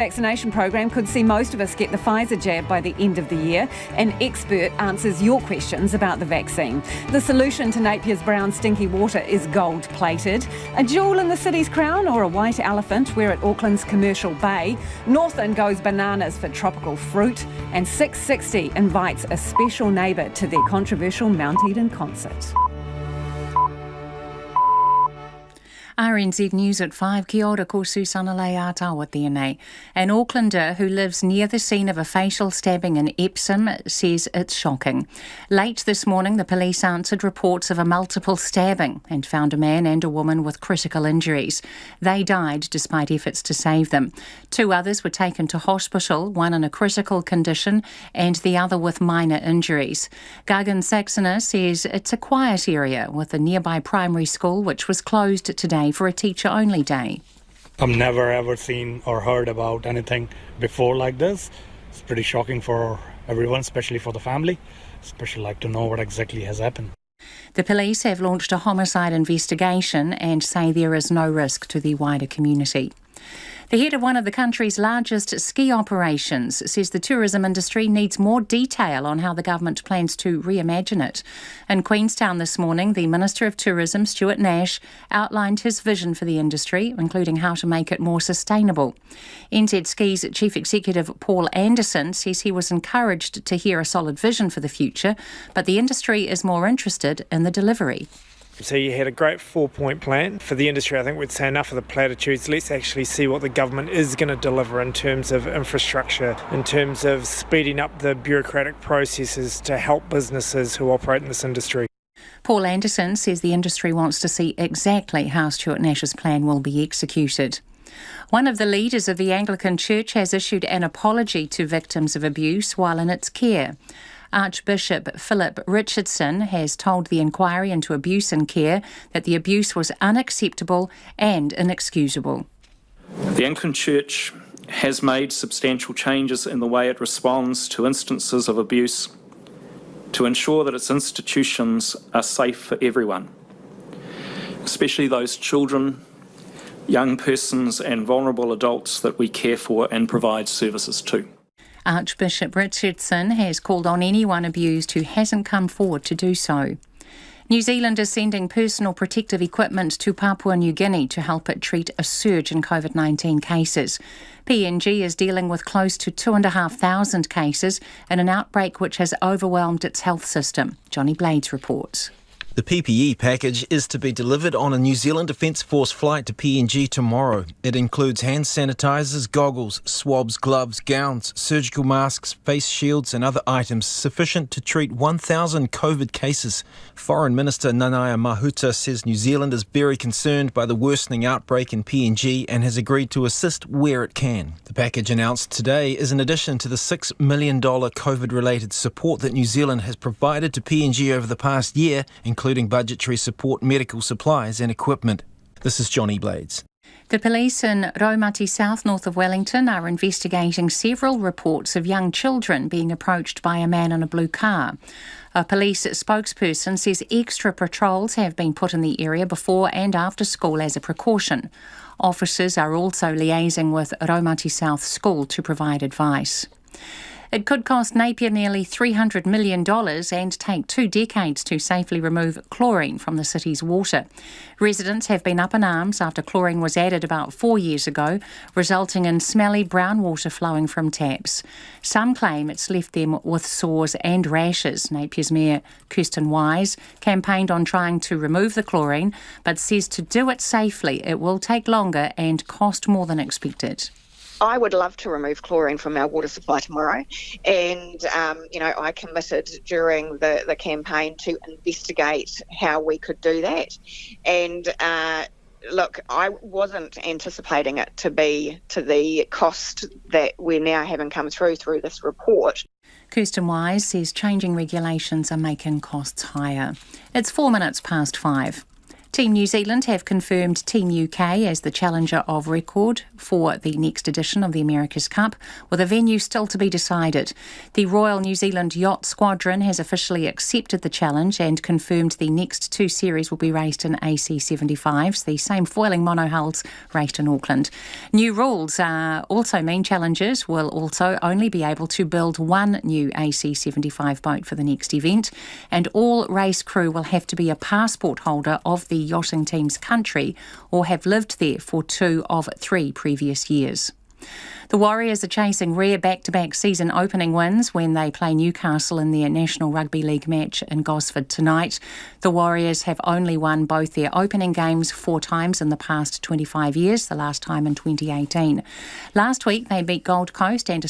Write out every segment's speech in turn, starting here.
Vaccination program could see most of us get the Pfizer jab by the end of the year. An expert answers your questions about the vaccine. The solution to Napier's brown stinky water is gold-plated. A jewel in the city's crown or a white elephant? We're at Auckland's Commercial Bay. Northland goes bananas for tropical fruit. And 660 invites a special neighbour to their controversial Mount Eden concert. RNZ News at 5. Kia ora, ko Susana Leatawa tēnei. An Aucklander who lives near the scene of a fatal stabbing in Epsom says it's shocking. Late this morning, the police answered reports of a multiple stabbing and found a man and a woman with critical injuries. They died despite efforts to save them. 2 others were taken to hospital, one in a critical condition and the other with minor injuries. Gagan Saxona says it's a quiet area with a nearby primary school which was closed today for a teacher-only day. I've never ever seen or heard about anything before like this. It's pretty shocking for everyone, especially for the family. Especially like to know what exactly has happened. The police have launched a homicide investigation and say there is no risk to the wider community. The head of one of the country's largest ski operations says the tourism industry needs more detail on how the government plans to reimagine it. In Queenstown this morning, the Minister of Tourism, Stuart Nash, outlined his vision for the industry, including how to make it more sustainable. NZ Ski's Chief Executive Paul Anderson says he was encouraged to hear a solid vision for the future, but the industry is more interested in the delivery. So you had a great 4-point plan. For the industry, I think we'd say enough of the platitudes. Let's actually see what the government is going to deliver in terms of infrastructure, in terms of speeding up the bureaucratic processes to help businesses who operate in this industry. Paul Anderson says the industry wants to see exactly how Stuart Nash's plan will be executed. One of the leaders of the Anglican Church has issued an apology to victims of abuse while in its care. Archbishop Philip Richardson has told the inquiry into abuse in care that the abuse was unacceptable and inexcusable. The Anglican Church has made substantial changes in the way it responds to instances of abuse to ensure that its institutions are safe for everyone, especially those children, young persons and vulnerable adults that we care for and provide services to. Archbishop Richardson has called on anyone abused who hasn't come forward to do so. New Zealand is sending personal protective equipment to Papua New Guinea to help it treat a surge in COVID-19 cases. PNG is dealing with close to 2,500 cases in an outbreak which has overwhelmed its health system. Johnny Blades reports. The PPE package is to be delivered on a New Zealand Defence Force flight to PNG tomorrow. It includes hand sanitisers, goggles, swabs, gloves, gowns, surgical masks, face shields and other items sufficient to treat 1,000 COVID cases. Foreign Minister Nanaia Mahuta says New Zealand is very concerned by the worsening outbreak in PNG and has agreed to assist where it can. The package announced today is in addition to the $6 million COVID-related support that New Zealand has provided to PNG over the past year, including budgetary support, medical supplies and equipment. This is Johnny Blades. The police in Raumati South, north of Wellington, are investigating several reports of young children being approached by a man in a blue car. A police spokesperson says extra patrols have been put in the area before and after school as a precaution. Officers are also liaising with Raumati South School to provide advice. It could cost Napier nearly $300 million and take 2 decades to safely remove chlorine from the city's water. Residents have been up in arms after chlorine was added about 4 years ago, resulting in smelly brown water flowing from taps. Some claim it's left them with sores and rashes. Napier's Mayor Kirsten Wise campaigned on trying to remove the chlorine, but says to do it safely it will take longer and cost more than expected. I would love to remove chlorine from our water supply tomorrow, and I committed during the campaign to investigate how we could do that. And look, I wasn't anticipating it to be to the cost that we're now having come through this report. Kirsten Wise says changing regulations are making costs higher. It's 4 minutes past 5. Team New Zealand have confirmed Team UK as the challenger of record for the next edition of the America's Cup, with a venue still to be decided. The Royal New Zealand Yacht Squadron has officially accepted the challenge and confirmed the next two series will be raced in AC75s, the same foiling monohulls raced in Auckland. New rules also mean challengers will also only be able to build one new AC75 boat for the next event, and all race crew will have to be a passport holder of the yachting team's country or have lived there for 2 of 3 previous years. The Warriors are chasing rare back-to-back season opening wins when they play Newcastle in their National Rugby League match in Gosford tonight. The Warriors have only won both their opening games 4 times in the past 25 years, the last time in 2018. Last week they beat Gold Coast, and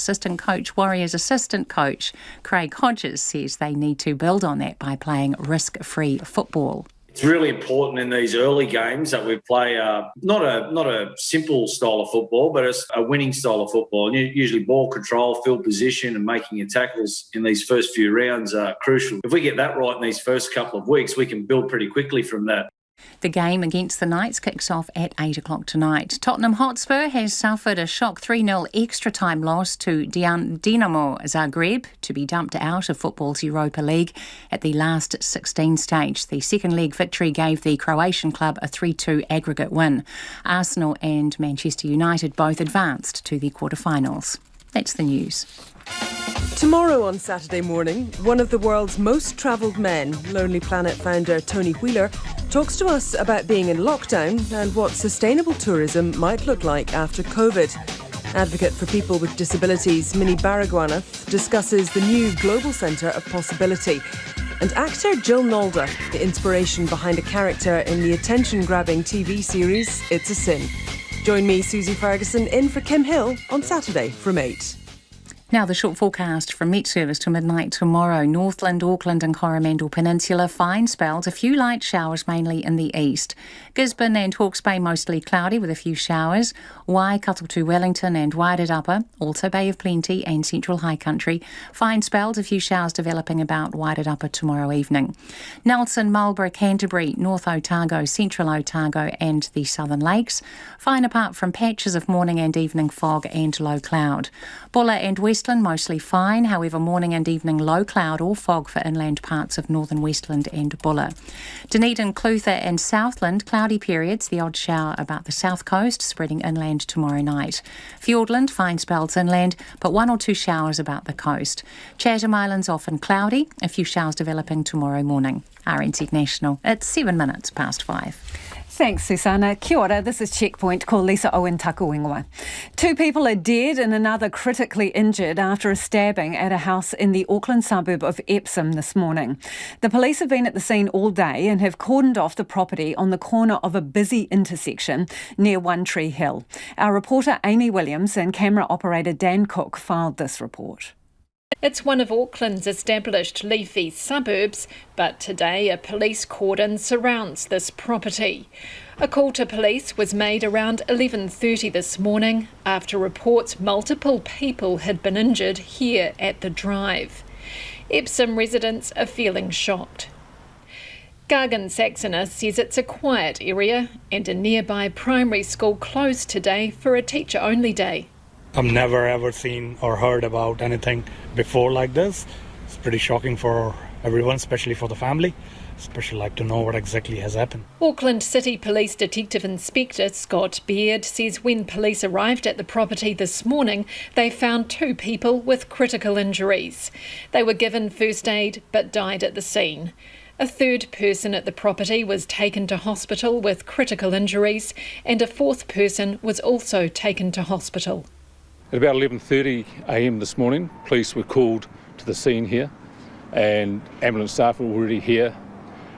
Warriors assistant coach Craig Hodges says they need to build on that by playing risk-free football. It's really important in these early games that we play not a simple style of football, but a winning style of football. And usually ball control, field position and making your tackles in these first few rounds are crucial. If we get that right in these first couple of weeks, we can build pretty quickly from that. The game against the Knights kicks off at 8 o'clock tonight. Tottenham Hotspur has suffered a shock 3-0 extra-time loss to Dinamo Zagreb to be dumped out of football's Europa League at the last 16 stage. The second leg victory gave the Croatian club a 3-2 aggregate win. Arsenal and Manchester United both advanced to the quarterfinals. That's the news. Tomorrow on Saturday morning, one of the world's most travelled men, Lonely Planet founder Tony Wheeler, talks to us about being in lockdown and what sustainable tourism might look like after COVID. Advocate for people with disabilities Minnie Baragwanath discusses the new Global Centre of Possibility. And actor Jill Nalder, the inspiration behind a character in the attention-grabbing TV series It's a Sin. Join me, Susie Ferguson, in for Kim Hill on Saturday from 8. Now the short forecast from Met Service to midnight tomorrow. Northland, Auckland and Coromandel Peninsula, fine spells, a few light showers mainly in the east. Gisborne and Hawke's Bay mostly cloudy with a few showers. Waikato to Wellington and Wairatapa, also Bay of Plenty and Central High Country. Fine spells, a few showers developing about Wairatapa tomorrow evening. Nelson, Marlborough, Canterbury, North Otago, Central Otago and the Southern Lakes. Fine apart from patches of morning and evening fog and low cloud. Bulla and Westland mostly fine, however morning and evening low cloud or fog for inland parts of northern Westland and Bulla. Dunedin, Clutha and Southland cloudy periods, the odd shower about the south coast spreading inland tomorrow night. Fiordland fine spells inland but 1 or 2 showers about the coast. Chatham Islands often cloudy, a few showers developing tomorrow morning. RNZ National, it's 7 minutes past 5. Thanks, Susanna. Kia ora, this is Checkpoint. Ko Lisa Owen Takuingoa. 2 people are dead and another critically injured after a stabbing at a house in the Auckland suburb of Epsom this morning. The police have been at the scene all day and have cordoned off the property on the corner of a busy intersection near One Tree Hill. Our reporter Amy Williams and camera operator Dan Cook filed this report. It's one of Auckland's established leafy suburbs, but today a police cordon surrounds this property. A call to police was made around 11:30 this morning after reports multiple people had been injured here at the drive. Epsom residents are feeling shocked. Gargan Saxona says it's a quiet area and a nearby primary school closed today for a teacher-only day. I've never ever seen or heard about anything before like this. It's pretty shocking for everyone, especially for the family. Especially like to know what exactly has happened. Auckland City Police Detective Inspector Scott Beard says when police arrived at the property this morning, they found 2 people with critical injuries. They were given first aid but died at the scene. A 3rd person at the property was taken to hospital with critical injuries and a 4th person was also taken to hospital. At about 11:30 a.m. this morning, police were called to the scene here and ambulance staff were already here,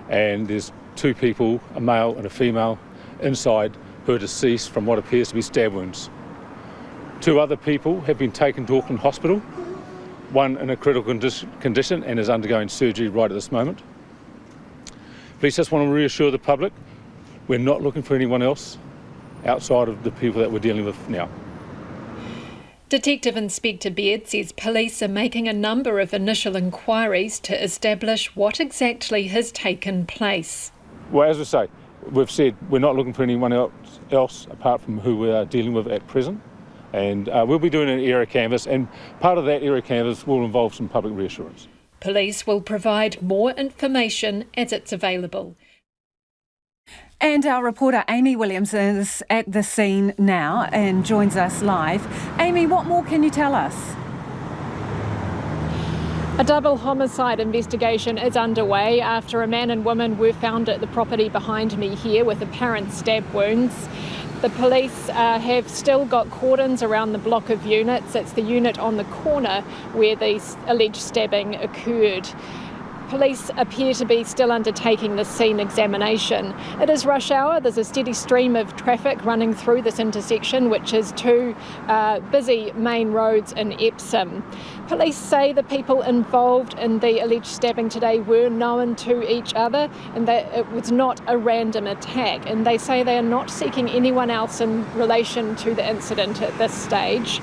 and there's 2 people, a male and a female, inside who are deceased from what appears to be stab wounds. 2 other people have been taken to Auckland Hospital, one in a critical condition and is undergoing surgery right at this moment. Police just want to reassure the public we're not looking for anyone else outside of the people that we're dealing with now. Detective Inspector Beard says police are making a number of initial inquiries to establish what exactly has taken place. Well, as I say, we've said we're not looking for anyone else apart from who we are dealing with at present. And we'll be doing an area canvass, and part of that area canvass will involve some public reassurance. Police will provide more information as it's available. And our reporter Amy Williams is at the scene now and joins us live. Amy, what more can you tell us? A double homicide investigation is underway after a man and woman were found at the property behind me here with apparent stab wounds. The police have still got cordons around the block of units. It's the unit on the corner where the alleged stabbing occurred. Police appear to be still undertaking the scene examination. It is rush hour. There's a steady stream of traffic running through this intersection, which is two busy main roads in Epsom. Police say the people involved in the alleged stabbing today were known to each other and that it was not a random attack. And they say they are not seeking anyone else in relation to the incident at this stage.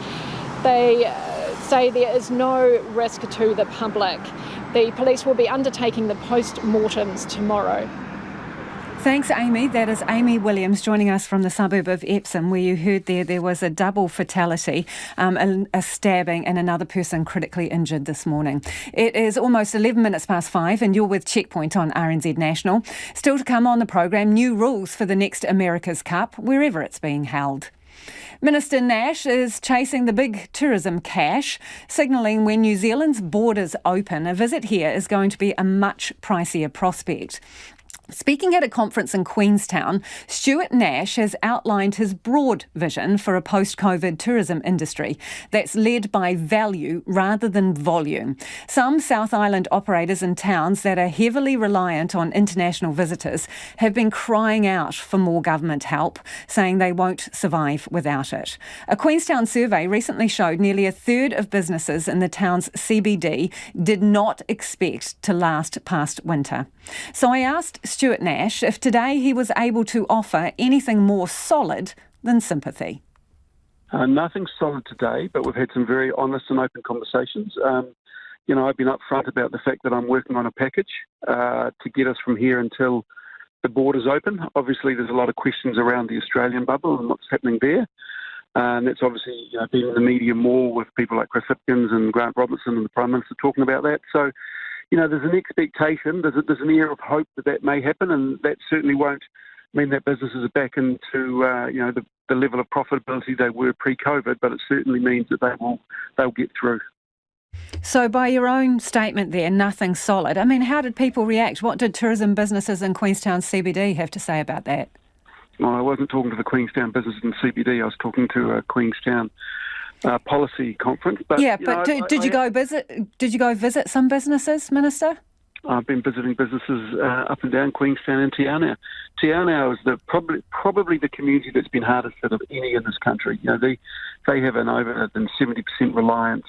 They say there is no risk to the public. The police will be undertaking the post-mortems tomorrow. Thanks, Amy. That is Amy Williams joining us from the suburb of Epsom, where you heard there was a double fatality, a stabbing and another person critically injured this morning. It is almost 11 minutes past 5 and you're with Checkpoint on RNZ National. Still to come on the program, new rules for the next America's Cup, wherever it's being held. Minister Nash is chasing the big tourism cash, signalling when New Zealand's borders open, a visit here is going to be a much pricier prospect. Speaking at a conference in Queenstown, Stuart Nash has outlined his broad vision for a post-COVID tourism industry that's led by value rather than volume. Some South Island operators in towns that are heavily reliant on international visitors have been crying out for more government help, saying they won't survive without it. A Queenstown survey recently showed nearly a third of businesses in the town's CBD did not expect to last past winter. So I asked Stuart Nash if today he was able to offer anything more solid than sympathy. Nothing solid today, but we've had some very honest and open conversations. I've been upfront about the fact that I'm working on a package to get us from here until the borders open. Obviously, there's a lot of questions around the Australian bubble and what's happening there. And that's obviously been in the media more with people like Chris Hipkins and Grant Robertson and the Prime Minister talking about that. So, there's an expectation, there's an air of hope that may happen, and that certainly won't mean that businesses are back into, the level of profitability they were pre-COVID, but it certainly means that they'll get through. So by your own statement there, nothing solid. I mean, how did people react? What did tourism businesses in Queenstown CBD have to say about that? Well, I wasn't talking to the Queenstown businesses in CBD, I was talking to a Queenstown policy conference. But, did you go visit some businesses, Minister? I've been visiting businesses up and down Queenstown and Te Anau. Te Anau is probably the community that's been hardest hit of any in this country. They have an over than 70% reliance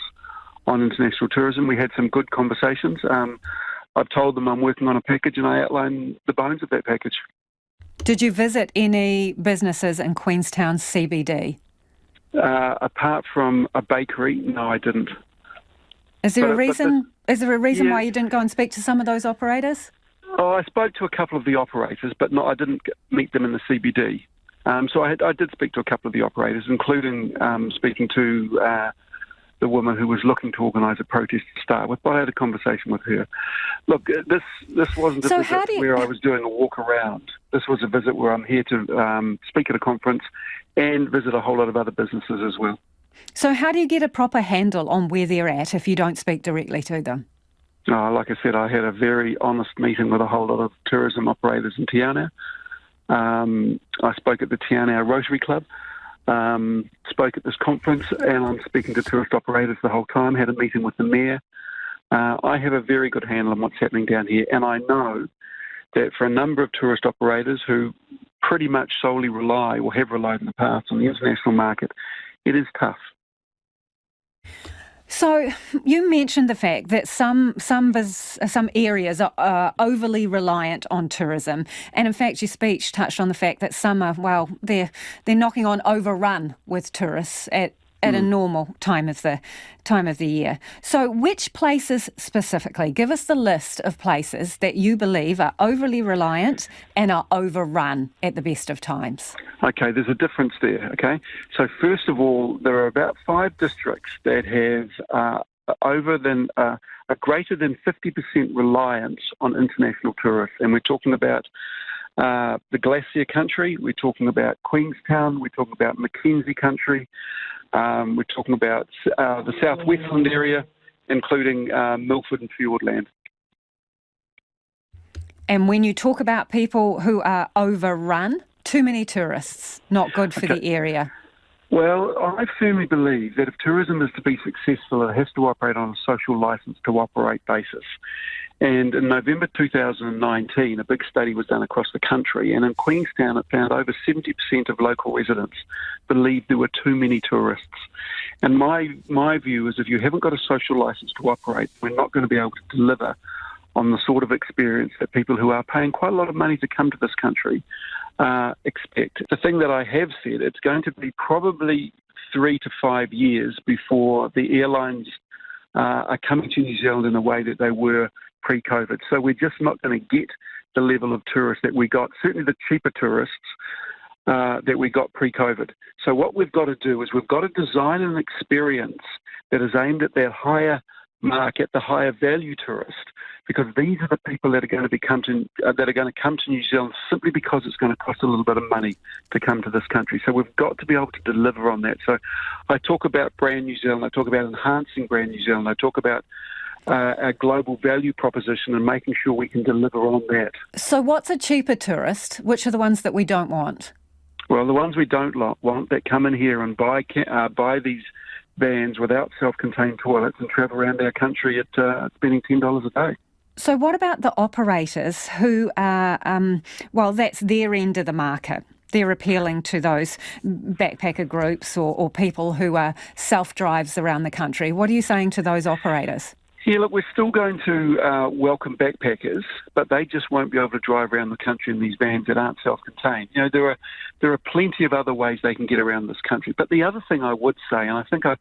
on international tourism. We had some good conversations. I've told them I'm working on a package and I outlined the bones of that package. Did you visit any businesses in Queenstown CBD? Apart from a bakery, no, I didn't. Is there a reason why you didn't go and speak to some of those operators? Oh, I spoke to a couple of the operators, but I didn't meet them in the CBD. So I did speak to a couple of the operators, including speaking to the woman who was looking to organise a protest to start with, but I had a conversation with her. Look, this wasn't a visit where I was doing a walk around. This was a visit where I'm here to speak at a conference and visit a whole lot of other businesses as well. So how do you get a proper handle on where they're at if you don't speak directly to them? Like I said, I had a very honest meeting with a whole lot of tourism operators in Te Anau. I spoke at the Te Anau Rotary Club. Spoke at this conference, and I'm speaking to tourist operators the whole time, had a meeting with the Mayor. I have a very good handle on what's happening down here, and I know that for a number of tourist operators who pretty much solely rely, or have relied in the past, on the international market, it is tough. So you mentioned the fact that some areas are overly reliant on tourism, and in fact your speech touched on the fact that some are, they're knocking on overrun with tourists at at a normal time of the year. So which places specifically? Give us the list of places that you believe are overly reliant and are overrun at the best of times. Okay, there's a difference there, okay? So first of all, there are about 5 districts that have a greater than 50% reliance on international tourists. And we're talking about the Glacier Country, we're talking about Queenstown, we're talking about Mackenzie Country, we're talking about the South Westland area, including Milford and Fiordland. And when you talk about people who are overrun, too many tourists, not good for the area. Well, I firmly believe that if tourism is to be successful, it has to operate on a social licence to operate basis. And in November 2019, a big study was done across the country, and in Queenstown it found over 70% of local residents believed there were too many tourists. And my view is if you haven't got a social licence to operate, we're not going to be able to deliver on the sort of experience that people who are paying quite a lot of money to come to this country expect. The thing that I have said, it's going to be probably 3 to 5 years before the airlines are coming to New Zealand in a way that they were pre-COVID. So we're just not going to get the level of tourists that we got, certainly the cheaper tourists that we got pre-COVID. So what we've got to do is we've got to design an experience that is aimed at that higher market, the higher value tourist, because these are the people that are going to come to New Zealand simply because it's going to cost a little bit of money to come to this country. So we've got to be able to deliver on that. So I talk about Brand New Zealand, I talk about enhancing Brand New Zealand, I talk about our global value proposition and making sure we can deliver on that. So what's a cheaper tourist? Which are the ones that we don't want? Well, the ones we don't want that come in here and buy these vans without self-contained toilets and travel around our country at spending $10 a day. So what about the operators who are, that's their end of the market? They're appealing to those backpacker groups or people who are self-drives around the country. What are you saying to those operators? Yeah, look, we're still going to welcome backpackers, but they just won't be able to drive around the country in these vans that aren't self-contained. You know, there are plenty of other ways they can get around this country. But the other thing I would say, and I think I've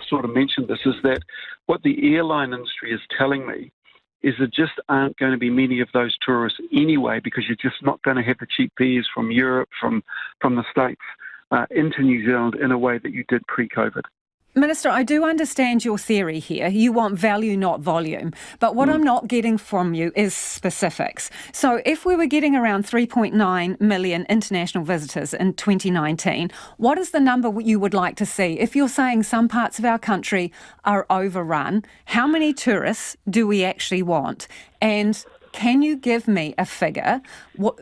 sort of mentioned this, is that what the airline industry is telling me is there just aren't going to be many of those tourists anyway, because you're just not going to have the cheap fares from Europe, from the States into New Zealand in a way that you did pre-COVID. Minister, I do understand your theory here. You want value, not volume. But what I'm not getting from you is specifics. So if we were getting around 3.9 million international visitors in 2019, what is the number you would like to see? If you're saying some parts of our country are overrun, how many tourists do we actually want? And can you give me a figure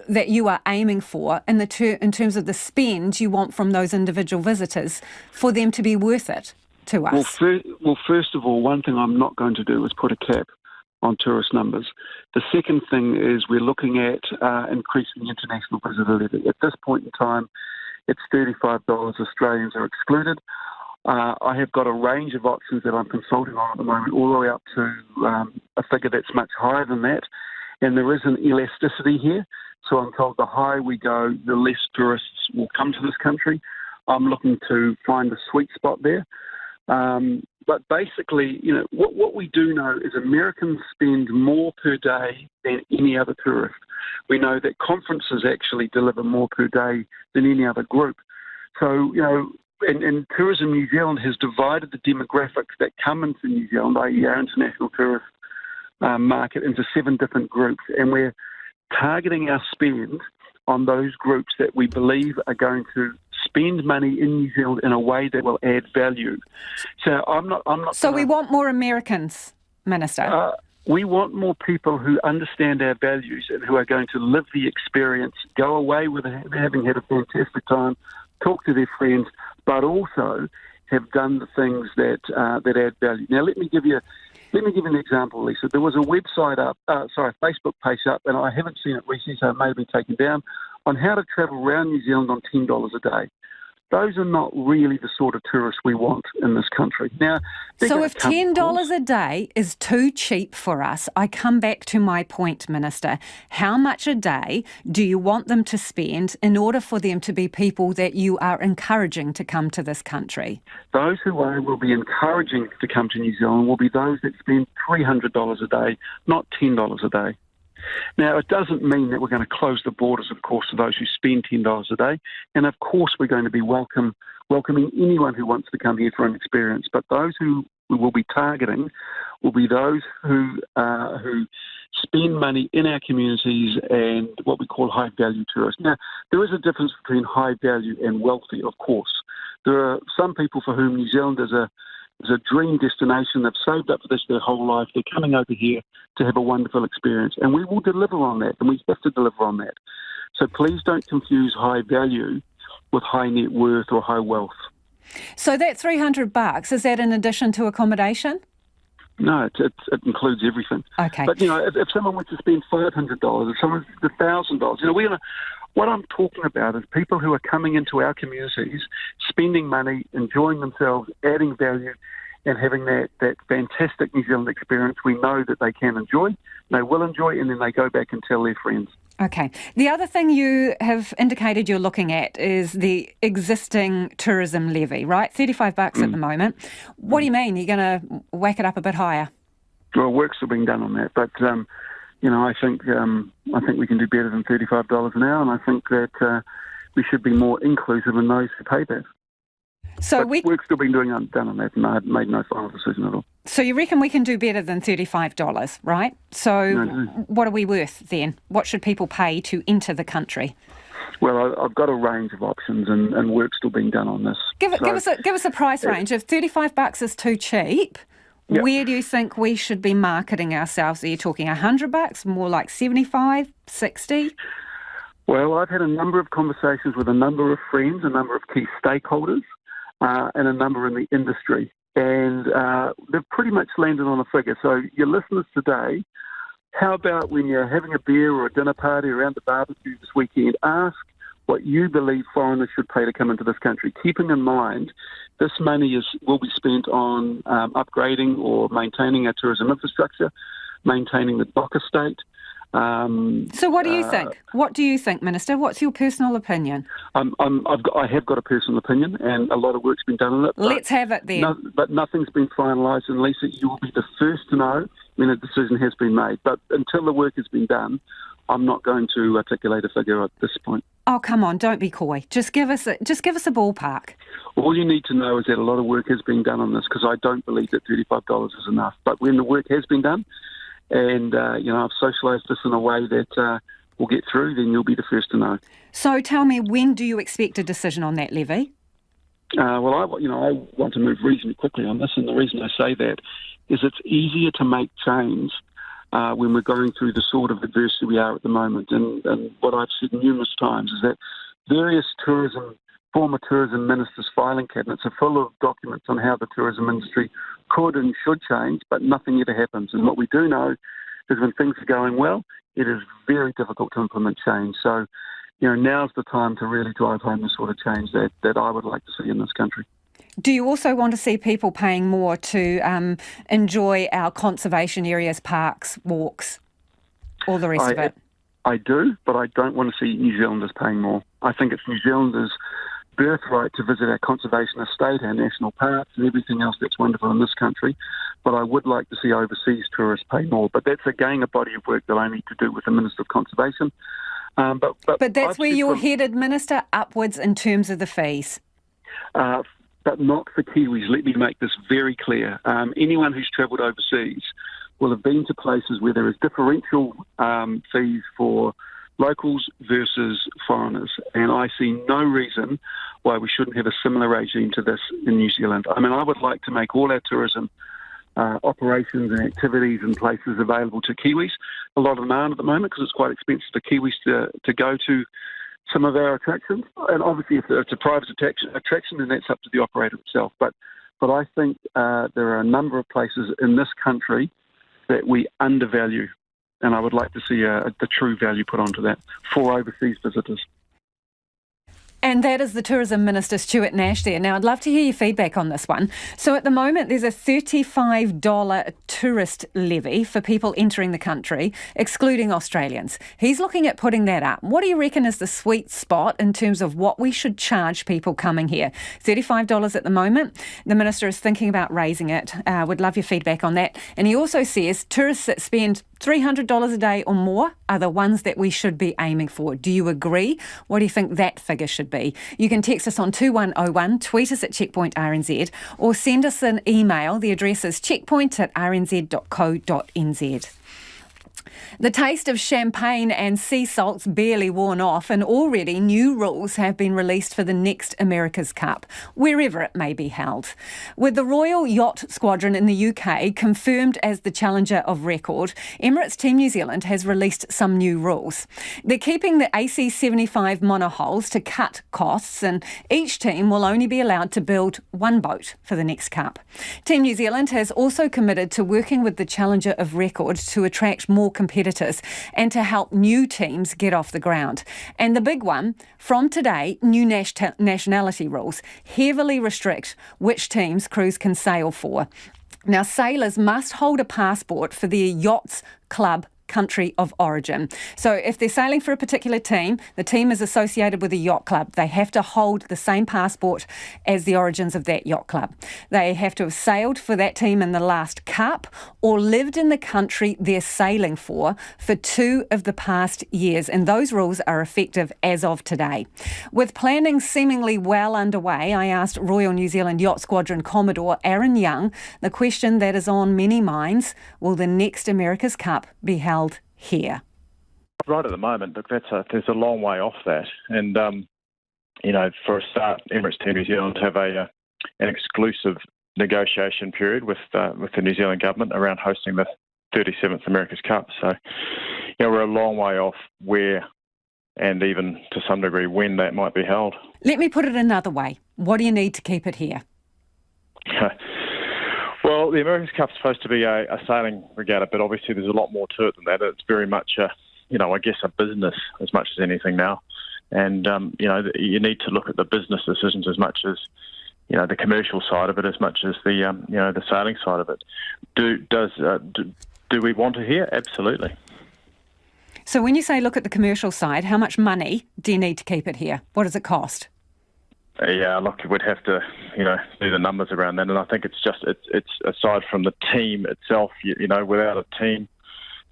that you are aiming for in terms of the spend you want from those individual visitors for them to be worth it to us? Well, first of all, one thing I'm not going to do is put a cap on tourist numbers. The second thing is we're looking at increasing the international visitor levy. At this point in time, it's $35. Australians are excluded. I have got a range of options that I'm consulting on at the moment, all the way up to a figure that's much higher than that. And there is an elasticity here. So I'm told the higher we go, the less tourists will come to this country. I'm looking to find a sweet spot there. But basically, you know, what we do know is Americans spend more per day than any other tourist. We know that conferences actually deliver more per day than any other group. So, you know, and Tourism New Zealand has divided the demographics that come into New Zealand, i.e. our international tourist market, into 7 different groups. And we're targeting our spend on those groups that we believe are going to spend money in New Zealand in a way that will add value. So I'm not. So we want more Americans, Minister. We want more people who understand our values and who are going to live the experience, go away with having had a fantastic time, talk to their friends, but also have done the things that add value. Now, let me give you an example, Lisa. There was a website up, a Facebook page up, and I haven't seen it recently, so it may have been taken down, on how to travel around New Zealand on $10 a day. those are not really the sort of tourists we want in this country. Now, so if $10 a day is too cheap for us, I come back to my point, Minister. How much a day do you want them to spend in order for them to be people that you are encouraging to come to this country? Those who I will be encouraging to come to New Zealand will be those that spend $300 a day, not $10 a day. Now, it doesn't mean that we're going to close the borders, of course, to those who spend $10 a day. And, of course, we're going to be welcoming anyone who wants to come here for an experience. But those who we will be targeting will be those who spend money in our communities and what we call high-value tourists. Now, there is a difference between high-value and wealthy, of course. There are some people for whom New Zealand is a dream destination. They've saved up for this their whole life. They're coming over here to have a wonderful experience. And we will deliver on that, and we have to deliver on that. So please don't confuse high value with high net worth or high wealth. So that $300, is that in addition to accommodation? No, it includes everything. Okay. But, if someone wants to spend $500, if someone wants $1,000, what I'm talking about is people who are coming into our communities, spending money, enjoying themselves, adding value, and having that fantastic New Zealand experience we know that they can enjoy, they will enjoy, and then they go back and tell their friends. Okay. The other thing you have indicated you're looking at is the existing tourism levy, right? $35 at the moment. What do you mean? You're going to whack it up a bit higher? Well, work's still being done on that, but I think we can do better than $35 an hour, and I think that we should be more inclusive in those who pay that. So work's still being done on that, and I have made no final decision at all. So you reckon we can do better than $35, right? So what are we worth then? What should people pay to enter the country? Well, I've got a range of options, and work's still being done on this. Give us a price range. If $35 is too cheap, where do you think we should be marketing ourselves? Are you talking $100, more like $75, $60? Well, I've had a number of conversations with a number of friends, a number of key stakeholders, and a number in the industry. And they've pretty much landed on a figure. So your listeners today, how about when you're having a beer or a dinner party around the barbecue this weekend, ask what you believe foreigners should pay to come into this country, keeping in mind this money will be spent on upgrading or maintaining our tourism infrastructure, maintaining the dock estate. So what do you think? What do you think, Minister? What's your personal opinion? I have got a personal opinion, and a lot of work's been done on it. Let's have it then. But nothing's been finalised, and Lisa, you will be the first to know when a decision has been made. But until the work has been done, I'm not going to articulate a figure at this point. Oh, come on, don't be coy. Just give us a ballpark. All you need to know is that a lot of work has been done on this, because I don't believe that $35 is enough. But when the work has been done, and, I've socialised this in a way that we'll get through, then you'll be the first to know. So tell me, when do you expect a decision on that levy? I want to move reasonably quickly on this, and the reason I say that is it's easier to make change when we're going through the sort of adversity we are at the moment. And what I've said numerous times is that various former tourism ministers' filing cabinets are full of documents on how the tourism industry could and should change, but nothing ever happens. And what we do know is when things are going well, it is very difficult to implement change. So, now's the time to really drive home the sort of change that I would like to see in this country. Do you also want to see people paying more to enjoy our conservation areas, parks, walks, all the rest of it? I do, but I don't want to see New Zealanders paying more. I think it's New Zealanders' birthright to visit our conservation estate, our national parks, and everything else that's wonderful in this country. But I would like to see overseas tourists pay more. But that's again a body of work that I need to do with the Minister of Conservation. But that's where you're headed, Minister, upwards in terms of the fees. But not for Kiwis. Let me make this very clear. Anyone who's travelled overseas will have been to places where there is differential fees for locals versus foreigners, and I see no reason why we shouldn't have a similar regime to this in New Zealand. I mean, I would like to make all our tourism operations and activities and places available to Kiwis. A lot of them aren't at the moment because it's quite expensive for Kiwis to go to some of our attractions. And obviously, if it's a private attraction, then that's up to the operator itself. But I think there are a number of places in this country that we undervalue, and I would like to see the true value put onto that for overseas visitors. And that is the Tourism Minister, Stuart Nash there. Now, I'd love to hear your feedback on this one. So at the moment, there's a $35 tourist levy for people entering the country, excluding Australians. He's looking at putting that up. What do you reckon is the sweet spot in terms of what we should charge people coming here? $35 at the moment. The Minister is thinking about raising it. Would love your feedback on that. And he also says tourists that spend $300 a day or more are the ones that we should be aiming for. Do you agree? What do you think that figure should be? You can text us on 2101, tweet us at Checkpoint RNZ, or send us an email. The address is checkpoint@rnz.co.nz. The taste of champagne and sea salt's barely worn off, and already new rules have been released for the next America's Cup, wherever it may be held. With the Royal Yacht Squadron in the UK confirmed as the challenger of record, Emirates Team New Zealand has released some new rules. They're keeping the AC-75 monohulls to cut costs, and each team will only be allowed to build one boat for the next Cup. Team New Zealand has also committed to working with the challenger of record to attract more competitors and to help new teams get off the ground. And the big one, from today, new nationality rules heavily restrict which teams crews can sail for. Now, sailors must hold a passport for their yacht's club country of origin. So if they're sailing for a particular team, the team is associated with a yacht club. They have to hold the same passport as the origins of that yacht club. They have to have sailed for that team in the last Cup or lived in the country they're sailing for 2 of the past years. And those rules are effective as of today. With planning seemingly well underway, I asked Royal New Zealand Yacht Squadron Commodore Aaron Young the question that is on many minds: will the next America's Cup be held here? Right at the moment, look, there's a long way off that. And, for a start, Emirates Team New Zealand have an exclusive negotiation period with the New Zealand government around hosting the 37th America's Cup. So, we're a long way off where and even to some degree when that might be held. Let me put it another way. What do you need to keep it here? Well, the America's Cup's supposed to be a sailing regatta, but obviously there's a lot more to it than that. It's very much a business as much as anything now. And, you need to look at the business decisions as much as, the commercial side of it, as much as the sailing side of it. Do we want to hear? Absolutely. So when you say look at the commercial side, how much money do you need to keep it here? What does it cost? Yeah, look, we'd have to, do the numbers around that. And I think it's aside from the team itself, without a team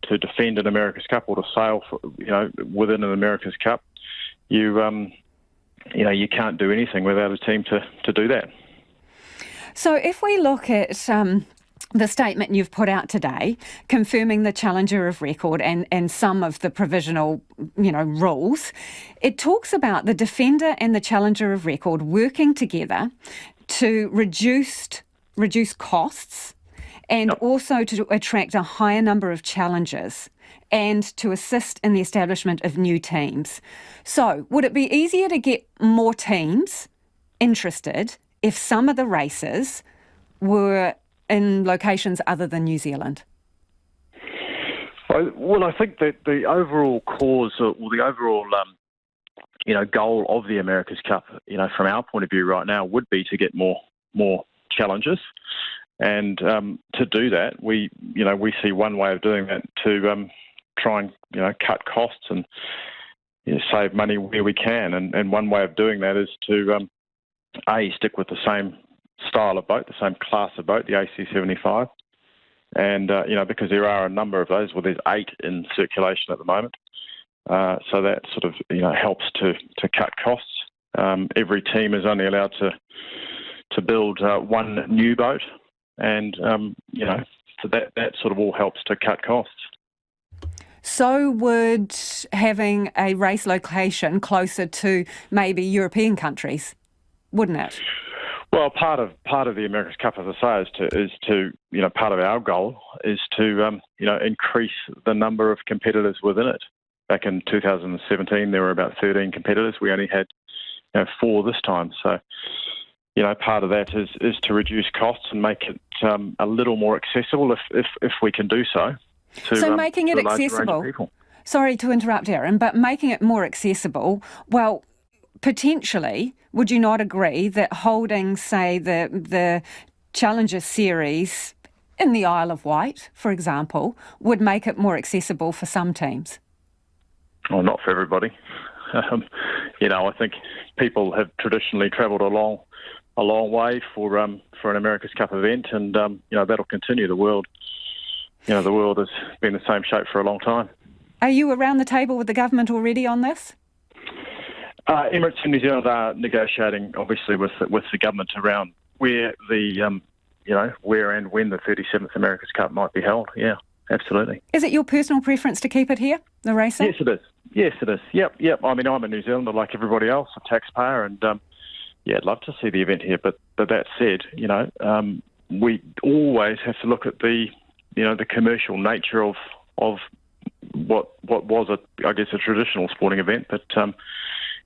to defend an America's Cup or to sail for, within an America's Cup, you can't do anything without a team to do that. So if we look at the statement you've put out today, confirming the challenger of record and some of the provisional, rules, it talks about the defender and the challenger of record working together to reduce costs and also to attract a higher number of challengers and to assist in the establishment of new teams. So would it be easier to get more teams interested if some of the races were in locations other than New Zealand? Well, I think that the overall cause or the overall, goal of the America's Cup, from our point of view right now, would be to get more challenges. And to do that, we see one way of doing that to try and, cut costs and save money where we can. And one way of doing that is to, stick with the same style of boat, the same class of boat, the AC-75. And, because there are a number of those, there's 8 in circulation at the moment. So that sort of, helps to cut costs. Every team is only allowed to build one new boat. And, so that sort of all helps to cut costs. So would having a race location closer to maybe European countries, wouldn't it? Well, part of the America's Cup, as I say, is to part of our goal is to increase the number of competitors within it. Back in 2017, there were about 13 competitors. We only had 4 this time. So part of that is to reduce costs and make it a little more accessible if we can do so. So making it accessible. Sorry to interrupt, Aaron, but making it more accessible. Well, potentially, would you not agree that holding, say, the Challenger Series in the Isle of Wight, for example, would make it more accessible for some teams? Well, not for everybody. I think people have traditionally travelled a long way for an America's Cup event, and that'll continue. The world has been the same shape for a long time. Are you around the table with the government already on this? Emirates and New Zealand are negotiating, obviously, with the government around where where and when the 37th America's Cup might be held. Yeah, absolutely. Is it your personal preference to keep it here, the racing? Yes, it is. Yep. I mean, I'm a New Zealander like everybody else, a taxpayer, and I'd love to see the event here. But that said, we always have to look at the commercial nature of what was a traditional sporting event, but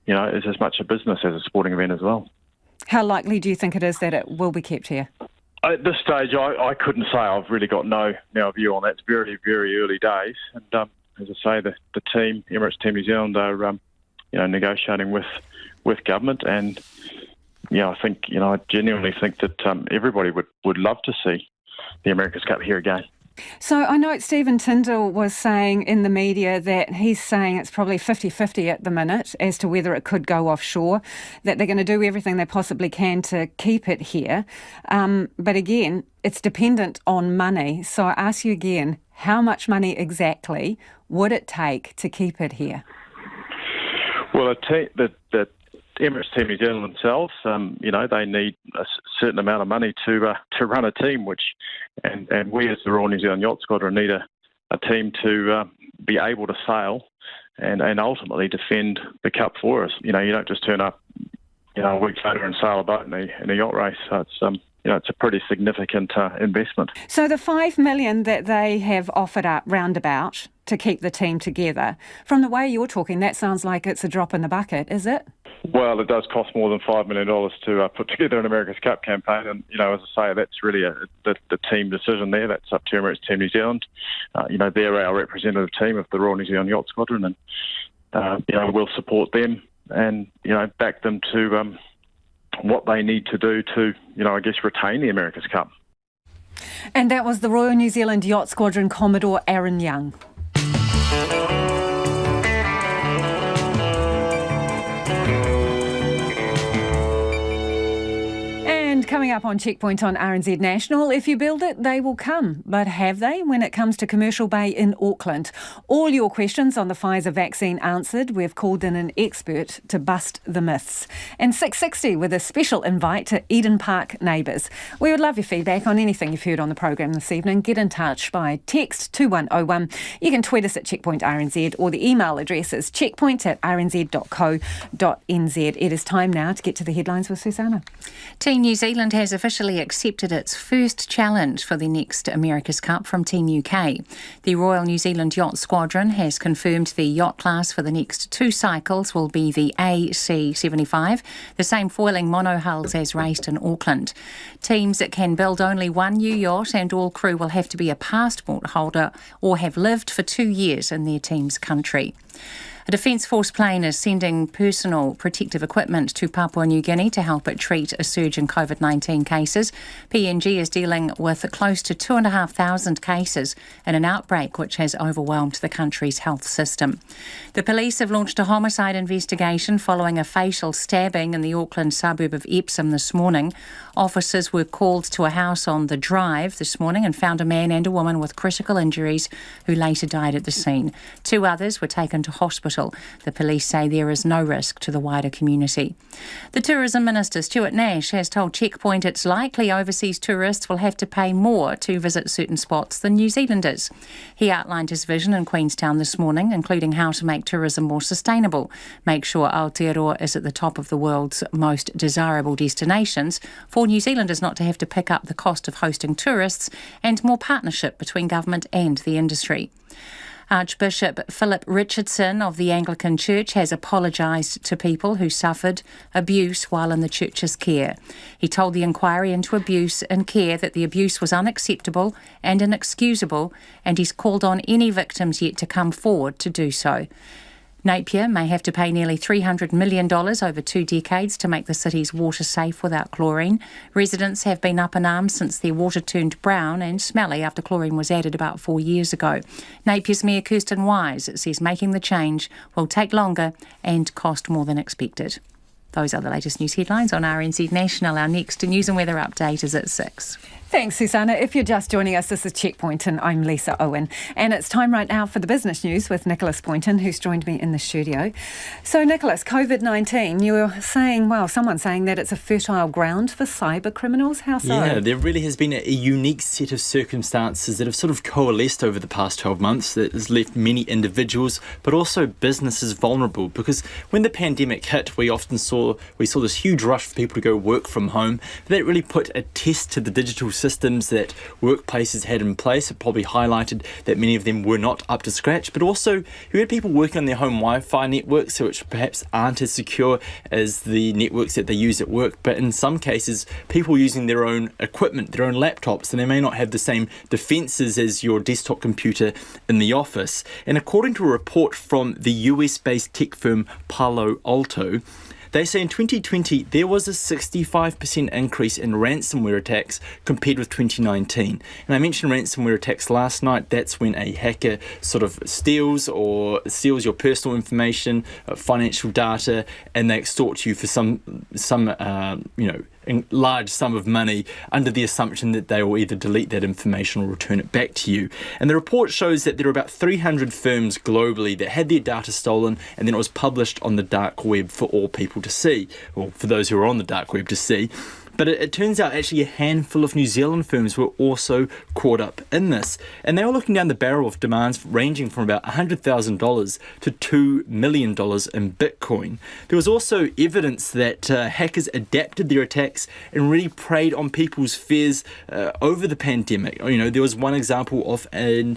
is as much a business as a sporting event as well. How likely do you think it is that it will be kept here? At this stage, I couldn't say. I've really got no view on that. It's very, very early days, and as I say, the team, Emirates Team New Zealand, are negotiating with government, and I genuinely think that everybody would love to see the America's Cup here again. So I know Stephen Tindall was saying in the media that he's saying it's probably 50-50 at the minute as to whether it could go offshore, that they're going to do everything they possibly can to keep it here. But again, it's dependent on money. So I ask you again, how much money exactly would it take to keep it here? Well, the Emirates Team New Zealand themselves, they need a certain amount of money to run a team, and we as the Royal New Zealand Yacht Squadron need a team to be able to sail and ultimately defend the Cup for us. You don't just turn up, a week later and sail a boat in a yacht race. So it's a pretty significant investment. So the $5 million that they have offered up roundabout to keep the team together, from the way you're talking, that sounds like it's a drop in the bucket, is it? Well, it does cost more than $5 million to put together an America's Cup campaign, and as I say, that's really the team decision there. That's up to Emirates Team New Zealand. They're our representative team of the Royal New Zealand Yacht Squadron, and we'll support them and back them to what they need to do to retain the America's Cup. And that was the Royal New Zealand Yacht Squadron Commodore Aaron Young. Coming up on Checkpoint on RNZ National, if you build it, they will come. But have they when it comes to Commercial Bay in Auckland? All your questions on the Pfizer vaccine answered. We've called in an expert to bust the myths. And 6:60 with a special invite to Eden Park neighbours. We would love your feedback on anything you've heard on the program this evening. Get in touch by text 2101. You can tweet us at Checkpoint RNZ, or the email address is checkpoint@rnz.co.nz. It is time now to get to the headlines with Susanna. Team New Zealand has officially accepted its first challenge for the next America's Cup from Team UK. The Royal New Zealand Yacht Squadron has confirmed the yacht class for the next two cycles will be the AC75, the same foiling monohulls as raced in Auckland. Teams that can build only one new yacht, and all crew will have to be a passport holder or have lived for 2 years in their team's country. A Defence Force plane is sending personal protective equipment to Papua New Guinea to help it treat a surge in COVID-19 cases. PNG is dealing with close to 2,500 cases in an outbreak which has overwhelmed the country's health system. The police have launched a homicide investigation following a fatal stabbing in the Auckland suburb of Epsom this morning. Officers were called to a house on the Drive this morning and found a man and a woman with critical injuries who later died at the scene. 2 others were taken to hospital. The police say there is no risk to the wider community. The Tourism Minister, Stuart Nash, has told Checkpoint it's likely overseas tourists will have to pay more to visit certain spots than New Zealanders. He outlined his vision in Queenstown this morning, including how to make tourism more sustainable, make sure Aotearoa is at the top of the world's most desirable destinations, for New Zealanders not to have to pick up the cost of hosting tourists, and more partnership between government and the industry. Archbishop Philip Richardson of the Anglican Church has apologised to people who suffered abuse while in the church's care. He told the inquiry into abuse and care that the abuse was unacceptable and inexcusable, and he's called on any victims yet to come forward to do so. Napier may have to pay nearly $300 million over 2 decades to make the city's water safe without chlorine. Residents have been up in arms since their water turned brown and smelly after chlorine was added about 4 years ago. Napier's Mayor Kirsten Wise says making the change will take longer and cost more than expected. Those are the latest news headlines on RNZ National. Our next news and weather update is at 6. Thanks, Susanna. If you're just joining us, this is Checkpoint and I'm Lisa Owen. And it's time right now for the business news with Nicholas Poynton, who's joined me in the studio. So, Nicholas, COVID-19, you were saying, someone's saying that it's a fertile ground for cyber criminals. How so? Yeah, there really has been a unique set of circumstances that have sort of coalesced over the past 12 months that has left many individuals, but also businesses vulnerable. Because when the pandemic hit, we saw this huge rush for people to go work from home. That really put a test to the digital systems that workplaces had in place. It probably highlighted that many of them were not up to scratch, but also you had people working on their home Wi-Fi networks, which perhaps aren't as secure as the networks that they use at work, but in some cases people using their own equipment, their own laptops, and they may not have the same defences as your desktop computer in the office. And according to a report from the US-based tech firm Palo Alto, they say in 2020 there was a 65% increase in ransomware attacks compared with 2019. And I mentioned ransomware attacks last night. That's when a hacker sort of steals your personal information, financial data, and they extort you for some large sum of money under the assumption that they will either delete that information or return it back to you. And the report shows that there are about 300 firms globally that had their data stolen, and then it was published on the dark web for all people to see, or for those who are on the dark web to see. But it turns out actually a handful of New Zealand firms were also caught up in this. And they were looking down the barrel of demands ranging from about $100,000 to $2 million in Bitcoin. There was also evidence that hackers adapted their attacks and really preyed on people's fears over the pandemic. There was one example of a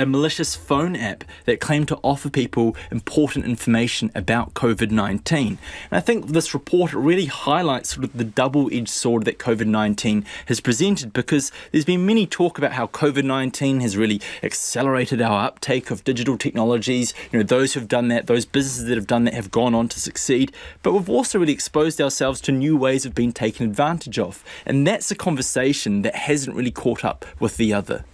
malicious phone app that claimed to offer people important information about COVID-19. And I think this report really highlights sort of the double-edged sword that COVID-19 has presented, because there's been many talk about how COVID-19 has really accelerated our uptake of digital technologies. Those who've done that, those businesses that have done that have gone on to succeed. But we've also really exposed ourselves to new ways of being taken advantage of. And that's a conversation that hasn't really caught up with the other.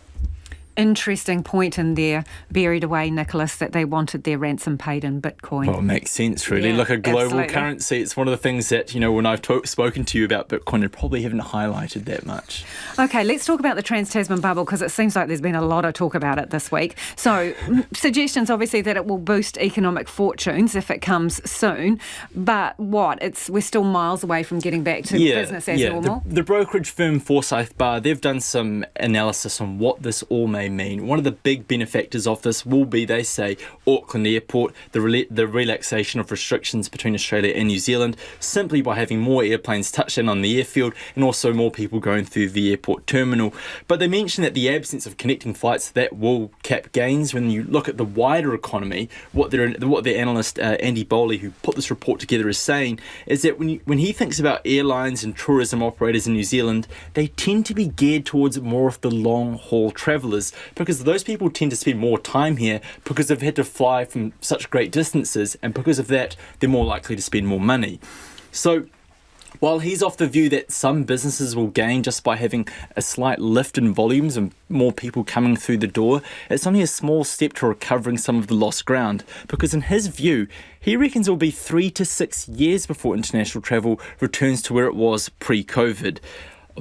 Interesting point in there, buried away, Nicholas, that they wanted their ransom paid in Bitcoin. Well, it makes sense, really. Yeah, Look, a global absolutely. currency, it's one of the things that, when I've spoken to you about Bitcoin, I probably haven't highlighted that much. Okay, let's talk about the Trans-Tasman bubble, because it seems like there's been a lot of talk about it this week. So, suggestions, obviously, that it will boost economic fortunes if it comes soon. But we're still miles away from getting back to business as normal. The brokerage firm Forsyth Barr, they've done some analysis on what this all may mean. One of the big benefactors of this will be, they say, Auckland Airport, the relaxation of restrictions between Australia and New Zealand, simply by having more airplanes touch in on the airfield and also more people going through the airport terminal. But they mention that the absence of connecting flights, that will cap gains. When you look at the wider economy, what their analyst Andy Bowley, who put this report together, is saying is that when he thinks about airlines and tourism operators in New Zealand, they tend to be geared towards more of the long-haul travellers, because those people tend to spend more time here because they've had to fly from such great distances, and because of that, they're more likely to spend more money. So while he's off the view that some businesses will gain just by having a slight lift in volumes and more people coming through the door, it's only a small step to recovering some of the lost ground, because in his view, he reckons it will be 3 to 6 years before international travel returns to where it was pre-COVID.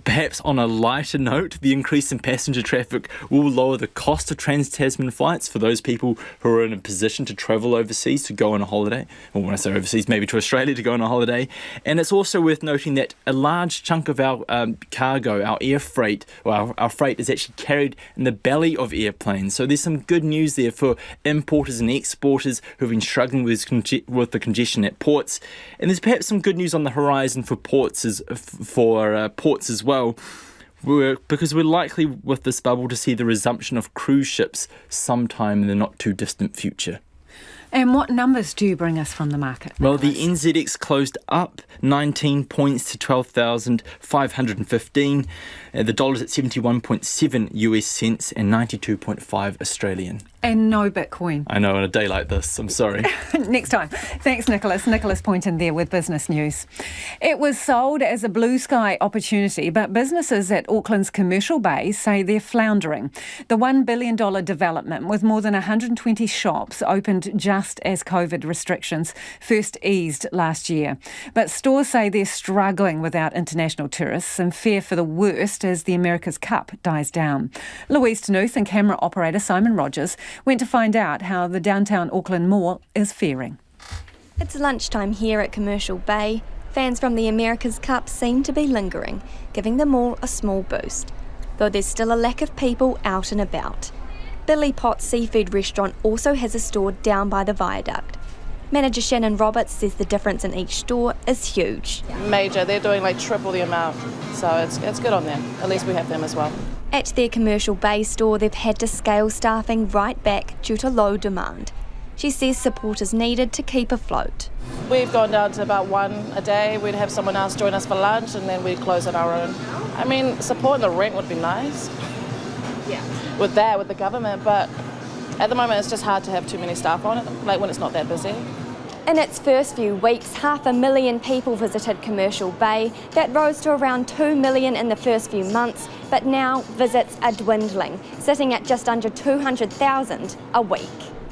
Perhaps on a lighter note, the increase in passenger traffic will lower the cost of Trans-Tasman flights for those people who are in a position to travel overseas to go on a holiday. Or when I say overseas, maybe to Australia to go on a holiday. And it's also worth noting that a large chunk of our cargo, our air freight, or our freight is actually carried in the belly of airplanes. So there's some good news there for importers and exporters who have been struggling with the congestion at ports. And there's perhaps some good news on the horizon for ports as well, because we're likely with this bubble to see the resumption of cruise ships sometime in the not too distant future. And what numbers do you bring us from the market, Nicholas? Well, the NZX closed up 19 points to 12,515. The dollar's at 71.7 US cents and 92.5 Australian. And no Bitcoin. I know, on a day like this, I'm sorry. Next time. Thanks, Nicholas. Nicholas Poynton there with Business News. It was sold as a blue sky opportunity, but businesses at Auckland's Commercial Bay say they're floundering. The $1 billion development with more than 120 shops opened just as COVID restrictions first eased last year. But stores say they're struggling without international tourists and fear for the worst as the America's Cup dies down. Louise Ternouth and camera operator Simon Rogers went to find out how the downtown Auckland Mall is faring. It's lunchtime here at Commercial Bay. Fans from the America's Cup seem to be lingering, giving the mall a small boost, though there's still a lack of people out and about. Billy Pot's seafood restaurant also has a store down by the viaduct. Manager Shannon Roberts says the difference in each store is huge. Major, they're doing like triple the amount, so it's good on them. At least we have them as well. At their Commercial Bay store, they've had to scale staffing right back due to low demand. She says support is needed to keep afloat. We've gone down to about one a day. We'd have someone else join us for lunch and then we'd close on our own. I mean, supporting the rent would be nice. Yeah. With the government, but at the moment it's just hard to have too many staff on it, like when it's not that busy. In its first few weeks, 500,000 people visited Commercial Bay. That rose to around 2 million in the first few months, but now visits are dwindling, sitting at just under 200,000 a week.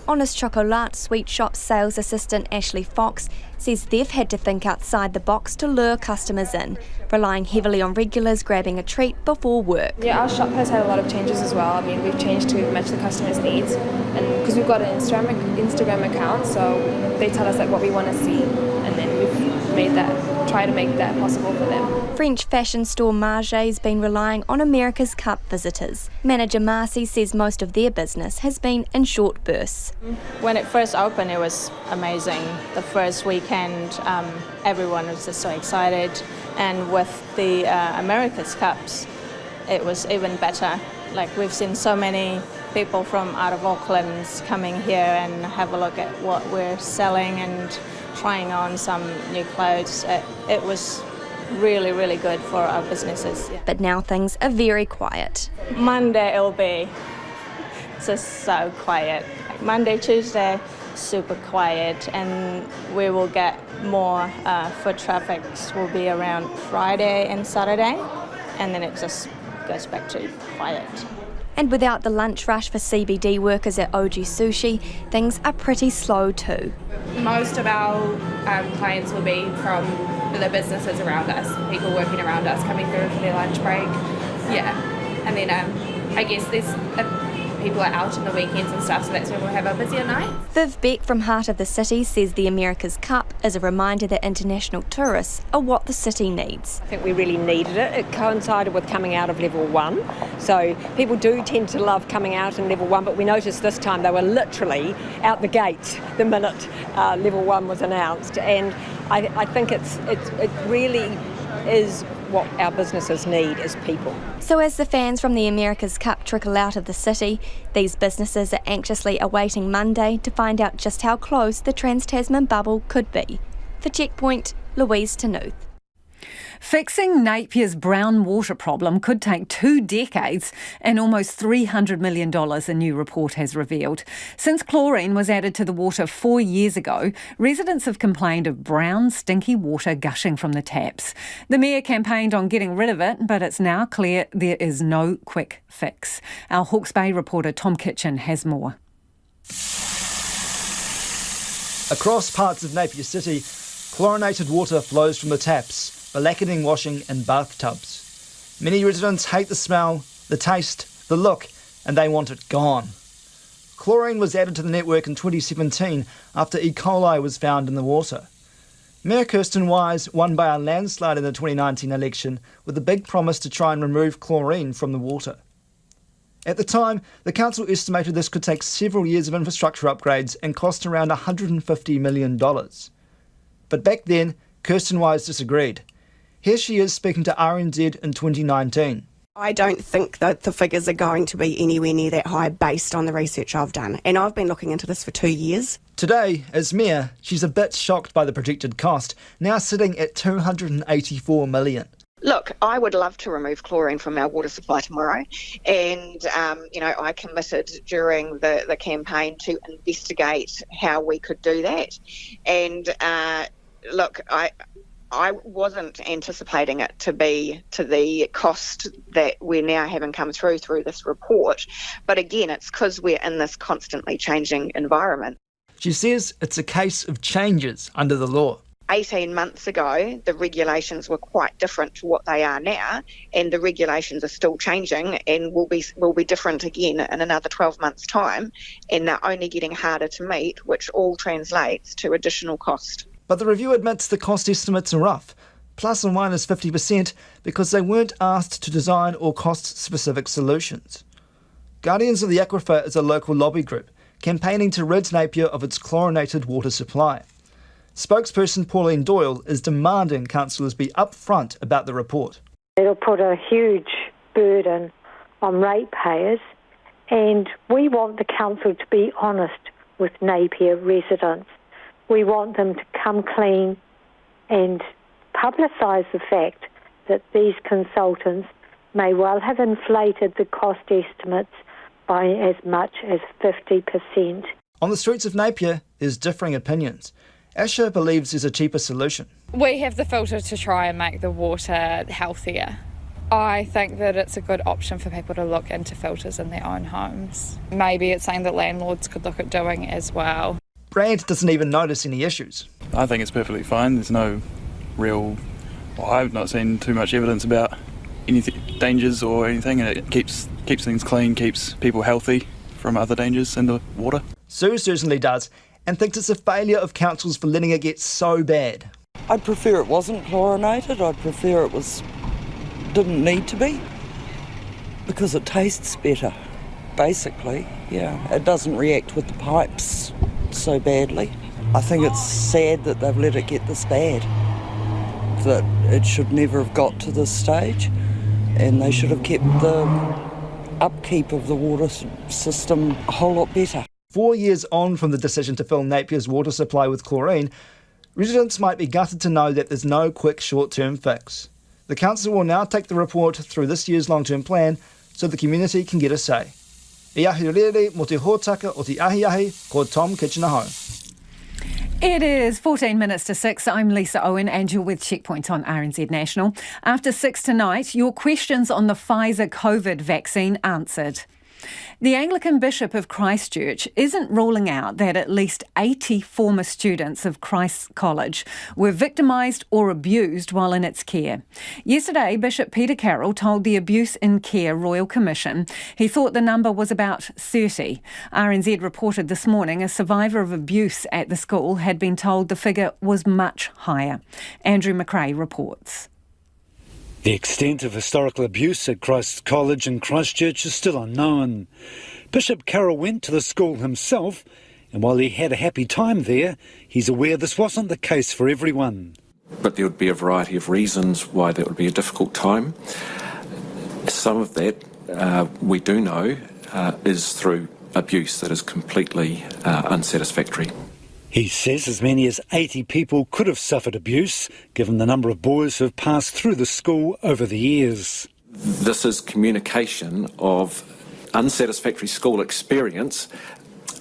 Honest Chocolat Sweet Shop sales assistant Ashley Fox says they've had to think outside the box to lure customers in, relying heavily on regulars grabbing a treat before work. Yeah, our shop has had a lot of changes as well. I mean, we've changed to match the customers' needs, and because we've got an Instagram account, so they tell us like what we want to see, and then we've try to make that possible for them. French fashion store Marget's been relying on America's Cup visitors. Manager Marcy says most of their business has been in short bursts. When it first opened, it was amazing. The first weekend, everyone was just so excited, and with the America's Cups, it was even better. Like, we've seen so many people from out of Auckland coming here and have a look at what we're selling and trying on some new clothes. It was really, really good for our businesses. Yeah. But now things are very quiet. Monday it'll be just so quiet. Like Monday, Tuesday, super quiet, and we will get more foot traffic will be around Friday and Saturday, and then it just goes back to quiet. And without the lunch rush for CBD workers at OG Sushi, things are pretty slow too. Most of our clients will be from the businesses around us, people working around us coming through for their lunch break. Yeah, and then I guess there's people are out on the weekends and stuff, so that's when we'll have a busier night. Viv Beck from Heart of the City says the America's Cup is a reminder that international tourists are what the city needs. I think we really needed it. It coincided with coming out of level 1, so people do tend to love coming out in level 1, but we noticed this time they were literally out the gates the minute level 1 was announced, and I think it really is what our businesses need as people. So as the fans from the America's Cup trickle out of the city, these businesses are anxiously awaiting Monday to find out just how close the Trans-Tasman bubble could be. For Checkpoint, Louise Ternouth. Fixing Napier's brown water problem could take 2 decades and almost $300 million, a new report has revealed. Since chlorine was added to the water 4 years ago, residents have complained of brown, stinky water gushing from the taps. The Mayor campaigned on getting rid of it, but it's now clear there is no quick fix. Our Hawke's Bay reporter Tom Kitchen has more. Across parts of Napier City, chlorinated water flows from the taps, blackening washing and bathtubs. Many residents hate the smell, the taste, the look, and they want it gone. Chlorine was added to the network in 2017 after E. coli was found in the water. Mayor Kirsten Wise won by a landslide in the 2019 election with a big promise to try and remove chlorine from the water. At the time, the council estimated this could take several years of infrastructure upgrades and cost around $150 million. But back then, Kirsten Wise disagreed. Here she is speaking to RNZ in 2019. I don't think that the figures are going to be anywhere near that high based on the research I've done. And I've been looking into this for 2 years. Today, as Mayor, she's a bit shocked by the projected cost, now sitting at $284 million. Look, I would love to remove chlorine from our water supply tomorrow, and I committed during the campaign to investigate how we could do that. And look, I wasn't anticipating it to be to the cost that we're now having come through this report. But again, it's because we're in this constantly changing environment. She says it's a case of changes under the law. 18 months ago, the regulations were quite different to what they are now, and the regulations are still changing and will be different again in another 12 months' time, and they're only getting harder to meet, which all translates to additional cost. But the review admits the cost estimates are rough, plus or minus 50%, because they weren't asked to design or cost-specific solutions. Guardians of the Aquifer is a local lobby group, campaigning to rid Napier of its chlorinated water supply. Spokesperson Pauline Doyle is demanding councillors be upfront about the report. It'll put a huge burden on ratepayers, and we want the council to be honest with Napier residents. We want them to come clean and publicise the fact that these consultants may well have inflated the cost estimates by as much as 50%. On the streets of Napier, there's differing opinions. Asher believes there's a cheaper solution. We have the filter to try and make the water healthier. I think that it's a good option for people to look into filters in their own homes. Maybe it's something that landlords could look at doing as well. Brand doesn't even notice any issues. I think it's perfectly fine. There's no real... I've not seen too much evidence about any dangers or anything, and it keeps things clean, keeps people healthy from other dangers in the water. Sue certainly does, and thinks it's a failure of councils for letting it get so bad. I'd prefer it wasn't chlorinated. I'd prefer it didn't need to be, because it tastes better, basically. Yeah, it doesn't react with the pipes so badly. I think it's sad that they've let it get this bad, that it should never have got to this stage, and they should have kept the upkeep of the water system a whole lot better. 4 years on from the decision to fill Napier's water supply with chlorine, residents might be gutted to know that there's no quick short-term fix. The council will now take the report through this year's long-term plan so the community can get a say. E ahi rere mo te hōtaka o te ahiahi, ko Tom Kitchener-Ho. It is 14 minutes to 6. I'm Lisa Owen and you're with Checkpoint on RNZ National. After 6 tonight, your questions on the Pfizer COVID vaccine answered. The Anglican Bishop of Christchurch isn't ruling out that at least 80 former students of Christ's College were victimised or abused while in its care. Yesterday, Bishop Peter Carroll told the Abuse in Care Royal Commission he thought the number was about 30. RNZ reported this morning a survivor of abuse at the school had been told the figure was much higher. Andrew McRae reports. The extent of historical abuse at Christ's College in Christchurch is still unknown. Bishop Carroll went to the school himself, and while he had a happy time there, he's aware this wasn't the case for everyone. But there would be a variety of reasons why that would be a difficult time. Some of that, we do know, is through abuse that is completely unsatisfactory. He says as many as 80 people could have suffered abuse, given the number of boys who have passed through the school over the years. This is communication of unsatisfactory school experience,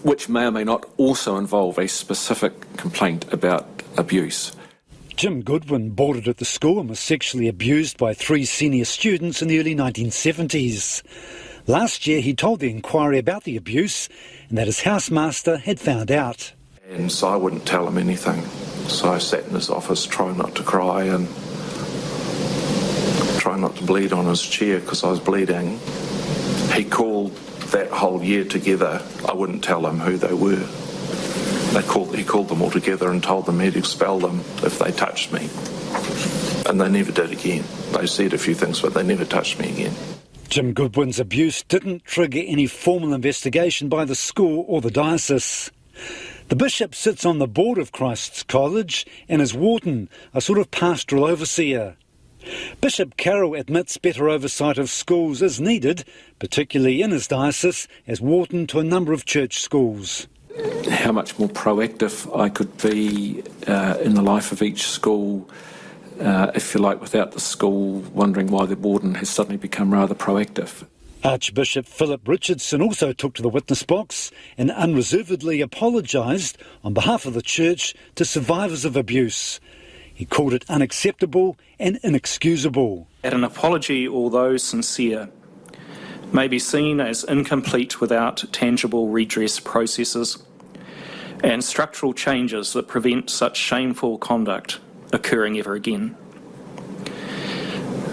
which may or may not also involve a specific complaint about abuse. Jim Goodwin boarded at the school and was sexually abused by 3 senior students in the early 1970s. Last year he told the inquiry about the abuse and that his housemaster had found out. And so I wouldn't tell him anything. So I sat in his office trying not to cry and trying not to bleed on his chair because I was bleeding. He called that whole year together. I wouldn't tell him who they were. He called them all together and told them he'd expel them if they touched me. And they never did again. They said a few things, but they never touched me again. Jim Goodwin's abuse didn't trigger any formal investigation by the school or the diocese. The bishop sits on the board of Christ's College and is warden, a sort of pastoral overseer. Bishop Carroll admits better oversight of schools is needed, particularly in his diocese as warden to a number of church schools. How much more proactive I could be in the life of each school if you like, without the school wondering why the warden has suddenly become rather proactive. Archbishop Philip Richardson also took to the witness box and unreservedly apologised on behalf of the church to survivors of abuse. He called it unacceptable and inexcusable. An apology, although sincere, may be seen as incomplete without tangible redress processes and structural changes that prevent such shameful conduct occurring ever again.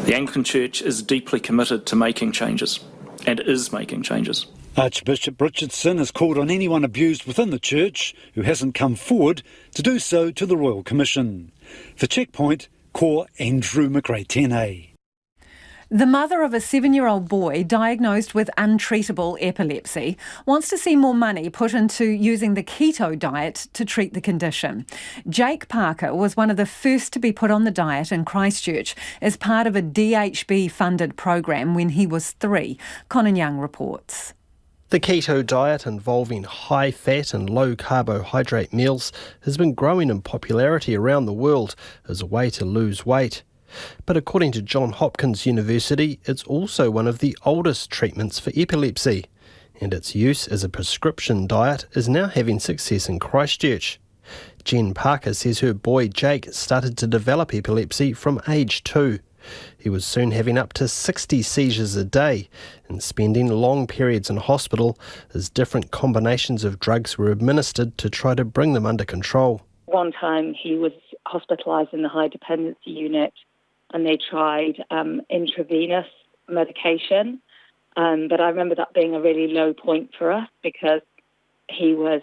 The Anglican Church is deeply committed to making changes and is making changes. Archbishop Richardson has called on anyone abused within the church who hasn't come forward to do so to the Royal Commission. For Checkpoint, Ko Andrew McRae-Tene. The mother of a 7-year-old boy diagnosed with untreatable epilepsy wants to see more money put into using the keto diet to treat the condition. Jake Parker was one of the first to be put on the diet in Christchurch as part of a DHB-funded program when he was 3. Conan Young reports. The keto diet, involving high-fat and low-carbohydrate meals, has been growing in popularity around the world as a way to lose weight. But according to Johns Hopkins University, it's also one of the oldest treatments for epilepsy, and its use as a prescription diet is now having success in Christchurch. Jen Parker says her boy Jake started to develop epilepsy from age 2. He was soon having up to 60 seizures a day and spending long periods in hospital as different combinations of drugs were administered to try to bring them under control. One time he was hospitalised in the high dependency unit and they tried intravenous medication. But I remember that being a really low point for us because he was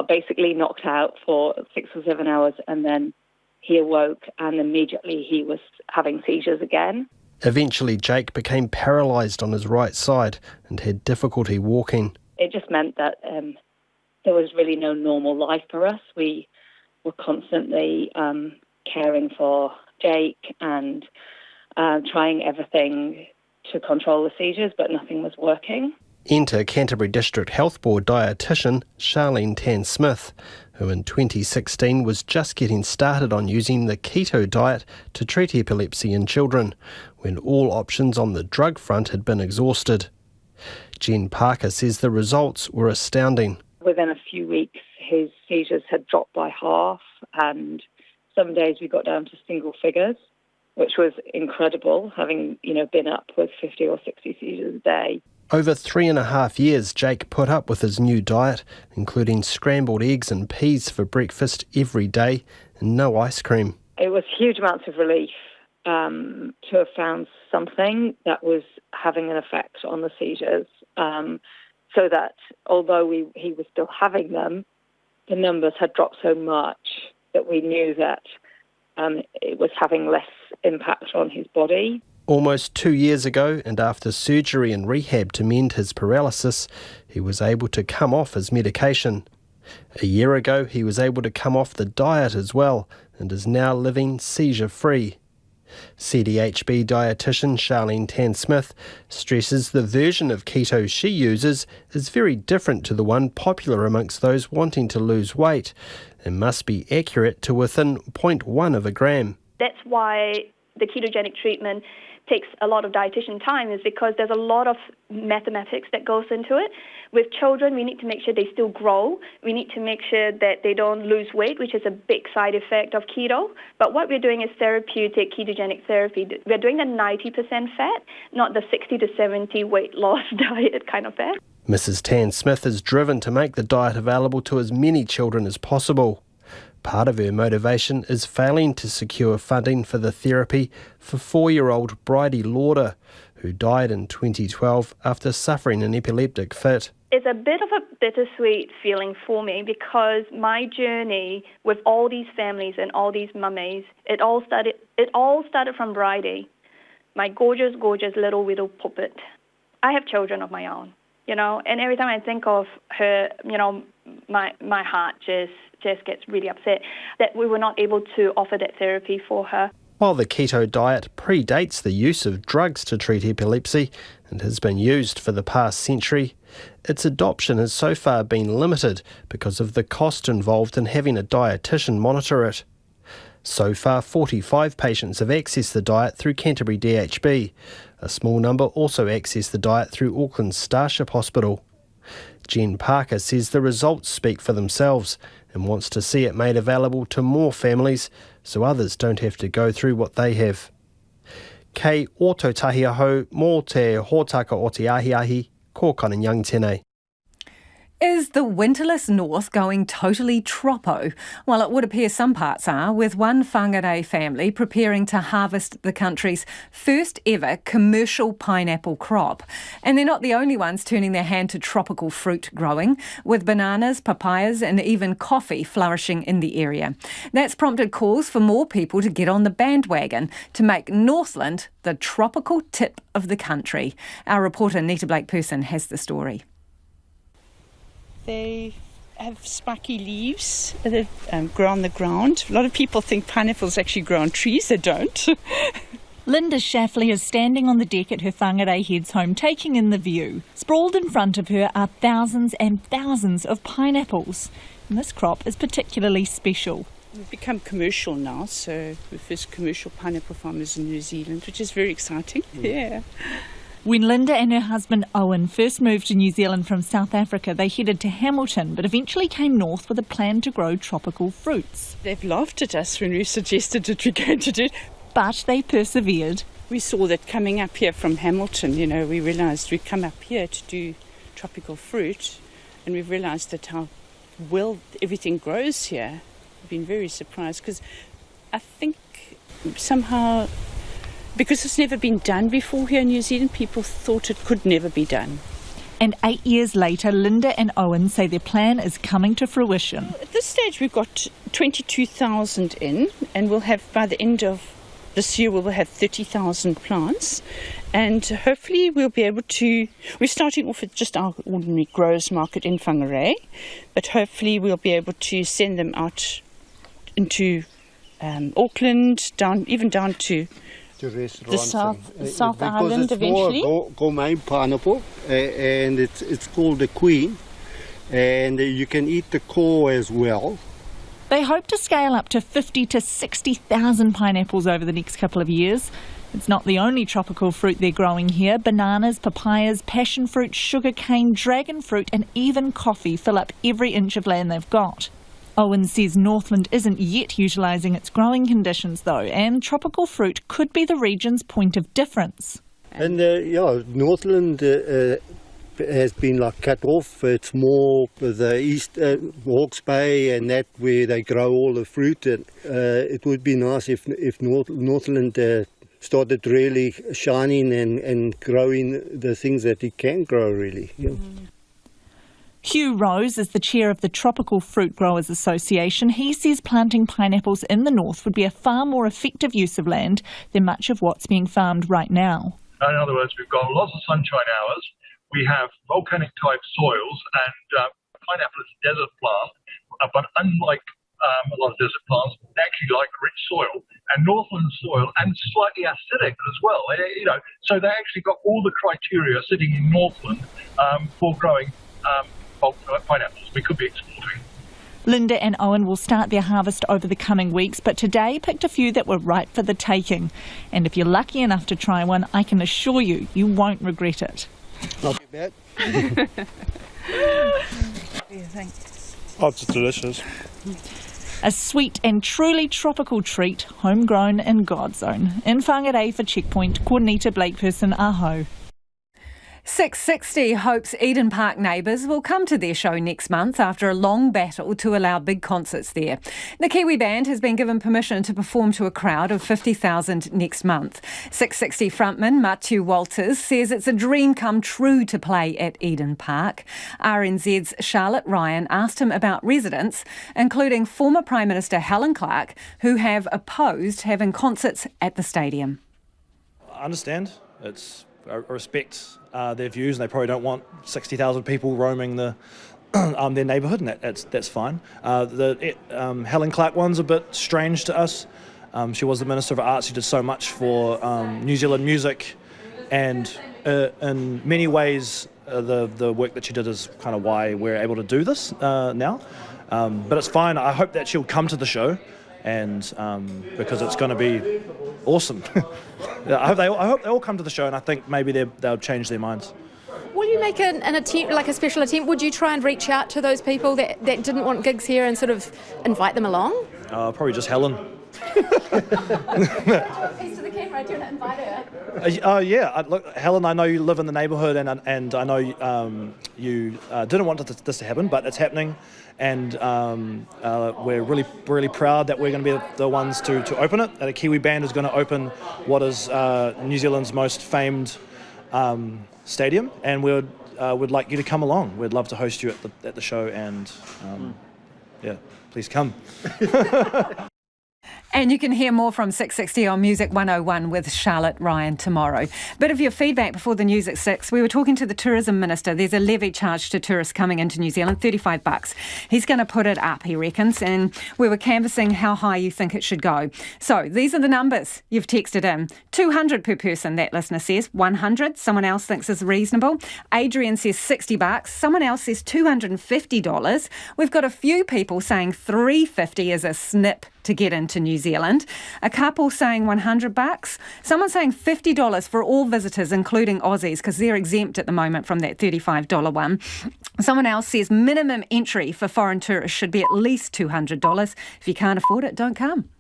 basically knocked out for 6 or 7 hours and then he awoke and immediately he was having seizures again. Eventually Jake became paralysed on his right side and had difficulty walking. It just meant that there was really no normal life for us. We were constantly caring for Jake and trying everything to control the seizures, but nothing was working. Enter Canterbury District Health Board dietitian Charlene Tan-Smith, who in 2016 was just getting started on using the keto diet to treat epilepsy in children, when all options on the drug front had been exhausted. Jen Parker says the results were astounding. Within a few weeks, his seizures had dropped by half, and some days we got down to single figures, which was incredible, having been up with 50 or 60 seizures a day. Over 3.5 years, Jake put up with his new diet, including scrambled eggs and peas for breakfast every day and no ice cream. It was huge amounts of relief to have found something that was having an effect on the seizures, so that although he was still having them, the numbers had dropped so much that we knew that it was having less impact on his body. Almost 2 years ago, and after surgery and rehab to mend his paralysis, he was able to come off his medication. A year ago, he was able to come off the diet as well, and is now living seizure-free. CDHB dietitian Charlene Tan-Smith stresses the version of keto she uses is very different to the one popular amongst those wanting to lose weight, and must be accurate to within 0.1 of a gram. That's why the ketogenic treatment takes a lot of dietitian time, is because there's a lot of mathematics that goes into it. With children, we need to make sure they still grow. We need to make sure that they don't lose weight, which is a big side effect of keto. But what we're doing is therapeutic ketogenic therapy. We're doing the 90% fat, not the 60 to 70 weight loss diet kind of fat. Mrs. Tan-Smith is driven to make the diet available to as many children as possible. Part of her motivation is failing to secure funding for the therapy for 4-year-old Bridie Lauder, who died in 2012 after suffering an epileptic fit. It's a bit of a bittersweet feeling for me because my journey with all these families and all these mummies, it all started from Bridie, my gorgeous, gorgeous little widow puppet. I have children of my own, and every time I think of her, my heart just gets really upset that we were not able to offer that therapy for her. While the keto diet predates the use of drugs to treat epilepsy and has been used for the past century, its adoption has so far been limited because of the cost involved in having a dietitian monitor it. So far, 45 patients have accessed the diet through Canterbury DHB. A small number also accessed the diet through Auckland's Starship Hospital. Jen Parker says the results speak for themselves and wants to see it made available to more families so others don't have to go through what they have. Kei o tau tahi ahau mō te hōtaka o te ahiahi, ko Kananyang tēnei. Is the winterless north going totally tropo? Well, it would appear some parts are, with one whangarei family preparing to harvest the country's first ever commercial pineapple crop. And they're not the only ones turning their hand to tropical fruit growing, with bananas, papayas and even coffee flourishing in the area. That's prompted calls for more people to get on the bandwagon to make Northland the tropical tip of the country. Our reporter Nita Blake-Person has the story. They have spiky leaves that grow on the ground. A lot of people think pineapples actually grow on trees. They don't. Linda Shaffley is standing on the deck at her whangarei head's home, taking in the view. Sprawled in front of her are thousands and thousands of pineapples. And this crop is particularly special. We've become commercial now, so we're first commercial pineapple farmers in New Zealand, which is very exciting. Yeah. When Linda and her husband Owen first moved to New Zealand from South Africa, they headed to Hamilton, but eventually came north with a plan to grow tropical fruits. They've laughed at us when we suggested that we're going to do it. But they persevered. We saw that coming up here from Hamilton, we realised we'd come up here to do tropical fruit, and we've realised that how well everything grows here. I've been very surprised, because I think somehow, because it's never been done before here in New Zealand, people thought it could never be done. And 8 years later, Linda and Owen say their plan is coming to fruition. At this stage, we've got 22,000 in, and we'll have, by the end of this year, we'll have 30,000 plants. And hopefully we'll be able to, we're starting off at just our ordinary growers market in Whangarei, but hopefully we'll be able to send them out into Auckland, even down to the South Island eventually. It's gourmet pineapple, and it's called the Queen, and you can eat the core as well. They hope to scale up to 50 to 60,000 pineapples over the next couple of years. It's not the only tropical fruit they're growing here. Bananas, papayas, passion fruit, sugarcane, dragon fruit and even coffee fill up every inch of land they've got. Owen says Northland isn't yet utilising its growing conditions though, and tropical fruit could be the region's point of difference. And Northland has been cut off. It's more the east, Hawke's Bay and that where they grow all the fruit. And it would be nice if Northland started really shining and growing the things that it can grow really. Yeah. Hugh Rose is the chair of the Tropical Fruit Growers Association. He says planting pineapples in the north would be a far more effective use of land than much of what's being farmed right now. In other words, we've got lots of sunshine hours, we have volcanic type soils, and pineapple is a desert plant, but unlike a lot of desert plants, they actually like rich soil, and Northland soil, and slightly acidic as well. So they actually got all the criteria sitting in Northland for growing pineapples we could be exporting. Linda and Owen will start their harvest over the coming weeks, but today picked a few that were ripe for the taking. And if you're lucky enough to try one, I can assure you, you won't regret it. Not too bad. Oh, it's delicious. A sweet and truly tropical treat, homegrown in God's own. In Whangarei for Checkpoint, Nita Blake-Person, aho. 660 hopes Eden Park neighbours will come to their show next month after a long battle to allow big concerts there. The Kiwi band has been given permission to perform to a crowd of 50,000 next month. 660 frontman Matthew Walters says it's a dream come true to play at Eden Park. RNZ's Charlotte Ryan asked him about residents, including former Prime Minister Helen Clark, who have opposed having concerts at the stadium. I understand. I respect their views, and they probably don't want 60,000 people roaming their neighbourhood, and that's fine. Helen Clark one's a bit strange to us. She was the Minister of Arts. She did so much for New Zealand music, and in many ways the work that she did is kind of why we're able to do this now. But it's fine. I hope that she'll come to the show and because it's going to be awesome. I hope they all come to the show, and I think maybe they'll change their minds. Will you make an attempt, like a special attempt? Would you try and reach out to those people that didn't want gigs here and sort of invite them along? Probably just Helen. Piece to the camera, do you want to invite her? Yeah. Look, Helen, I know you live in the neighbourhood, and I know you didn't want this to happen, but it's happening, and we're really proud that we're going to be the ones to open it. And a Kiwi band is going to open what is New Zealand's most famed stadium, and we'd like you to come along. We'd love to host you at the show, and please come. And you can hear more from 660 on Music 101 with Charlotte Ryan tomorrow. Bit of your feedback before the news at 6. We were talking to the Tourism Minister. There's a levy charged to tourists coming into New Zealand, $35. He's going to put it up, he reckons, and we were canvassing how high you think it should go. So these are the numbers you've texted in. 200 per person, that listener says. 100, someone else thinks is reasonable. Adrian says $60. Someone else says $250. We've got a few people saying $350 is a snip to get into New Zealand. A couple saying $100. Someone saying $50 for all visitors, including Aussies, because they're exempt at the moment from that $35 one. Someone else says minimum entry for foreign tourists should be at least $200. If you can't afford it, don't come.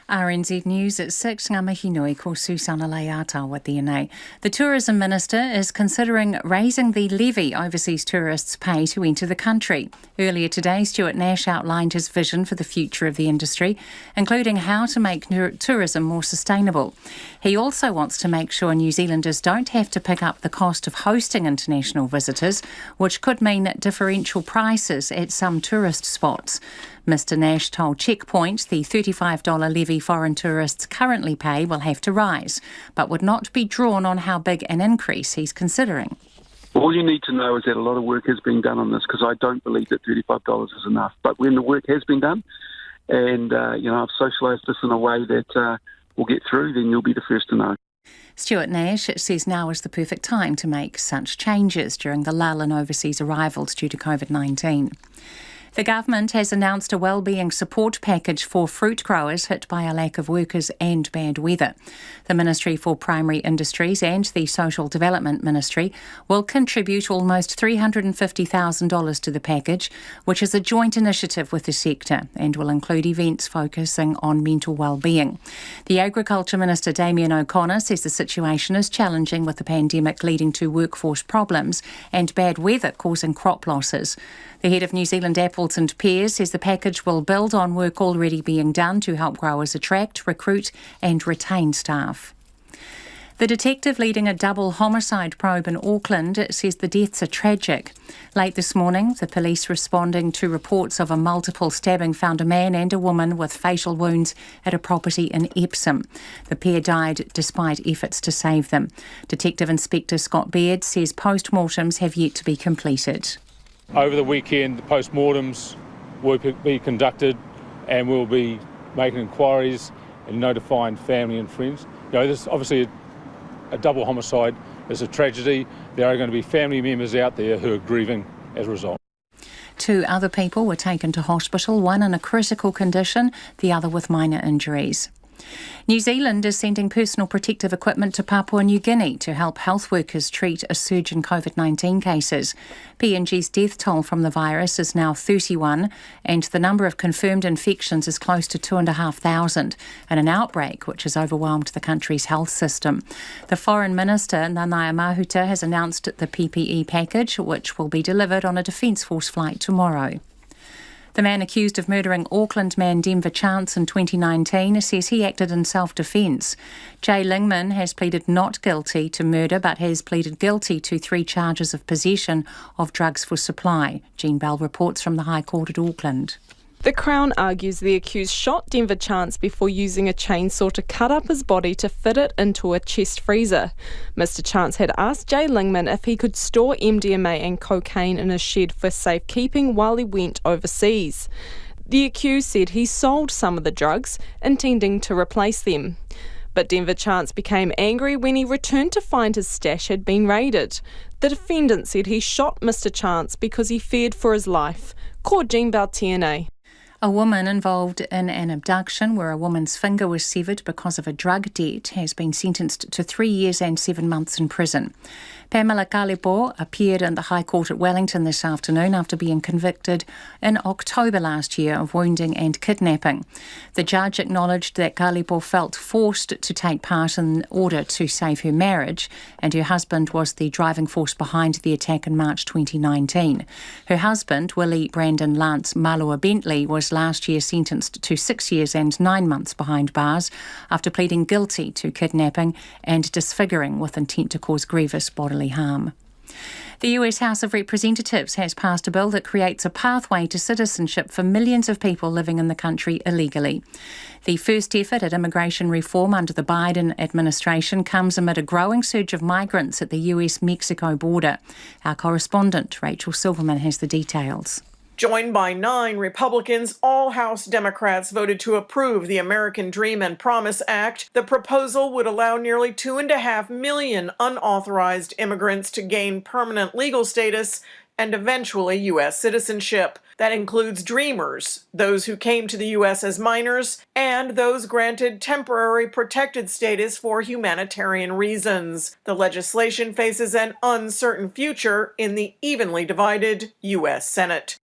RNZ News at 6, ngā mihi nui ko Susana Leata tēnei. The Tourism Minister is considering raising the levy overseas tourists pay to enter the country. Earlier today, Stuart Nash outlined his vision for the future of the industry, including how to make tourism more sustainable. He also wants to make sure New Zealanders don't have to pick up the cost of hosting international visitors, which could mean differential prices at some tourist spots. Mr Nash told Checkpoint the $35 levy foreign tourists currently pay will have to rise, but would not be drawn on how big an increase he's considering. All you need to know is that a lot of work has been done on this, because I don't believe that $35 is enough. But when the work has been done, and I've socialised this in a way that we'll get through, then you'll be the first to know. Stuart Nash says now is the perfect time to make such changes during the lull in overseas arrivals due to COVID-19. The government has announced a wellbeing support package for fruit growers hit by a lack of workers and bad weather. The Ministry for Primary Industries and the Social Development Ministry will contribute almost $350,000 to the package, which is a joint initiative with the sector and will include events focusing on mental wellbeing. The Agriculture Minister Damien O'Connor says the situation is challenging, with the pandemic leading to workforce problems and bad weather causing crop losses. The head of New Zealand Apples and Pears says the package will build on work already being done to help growers attract, recruit and retain staff. The detective leading a double homicide probe in Auckland says the deaths are tragic. Late this morning, the police responding to reports of a multiple stabbing found a man and a woman with facial wounds at a property in Epsom. The pair died despite efforts to save them. Detective Inspector Scott Baird says post-mortems have yet to be completed. Over the weekend, the post-mortems will be conducted, and we'll be making inquiries and notifying family and friends. This is obviously a double homicide. It's a tragedy. There are going to be family members out there who are grieving as a result. 2 other people were taken to hospital, one in a critical condition, the other with minor injuries. New Zealand is sending personal protective equipment to Papua New Guinea to help health workers treat a surge in COVID-19 cases. PNG's death toll from the virus is now 31, and the number of confirmed infections is close to 2,500, and an outbreak which has overwhelmed the country's health system. The Foreign Minister, Nanaia Mahuta, has announced the PPE package, which will be delivered on a Defence Force flight tomorrow. The man accused of murdering Auckland man Denver Chance in 2019 says he acted in self-defence. Jay Lingman has pleaded not guilty to murder, but has pleaded guilty to 3 charges of possession of drugs for supply. Jean Bell reports from the High Court at Auckland. The Crown argues the accused shot Denver Chance before using a chainsaw to cut up his body to fit it into a chest freezer. Mr Chance had asked Jay Lingman if he could store MDMA and cocaine in his shed for safekeeping while he went overseas. The accused said he sold some of the drugs, intending to replace them. But Denver Chance became angry when he returned to find his stash had been raided. The defendant said he shot Mr Chance because he feared for his life. Ko Jean Baltiene. A woman involved in an abduction where a woman's finger was severed because of a drug debt has been sentenced to 3 years and 7 months in prison. Pamela Kalipo appeared in the High Court at Wellington this afternoon after being convicted in October last year of wounding and kidnapping. The judge acknowledged that Kalipo felt forced to take part in order to save her marriage, and her husband was the driving force behind the attack in March 2019. Her husband, Willie Brandon Lance Malua Bentley, was last year sentenced to 6 years and 9 months behind bars after pleading guilty to kidnapping and disfiguring with intent to cause grievous bodily harm. The US House of Representatives has passed a bill that creates a pathway to citizenship for millions of people living in the country illegally. The first effort at immigration reform under the Biden administration comes amid a growing surge of migrants at the US-Mexico border. Our correspondent, Rachel Silverman, has the details. Joined by 9 Republicans, all House Democrats voted to approve the American Dream and Promise Act. The proposal would allow nearly 2.5 million unauthorized immigrants to gain permanent legal status and eventually U.S. citizenship. That includes Dreamers, those who came to the U.S. as minors, and those granted temporary protected status for humanitarian reasons. The legislation faces an uncertain future in the evenly divided U.S. Senate.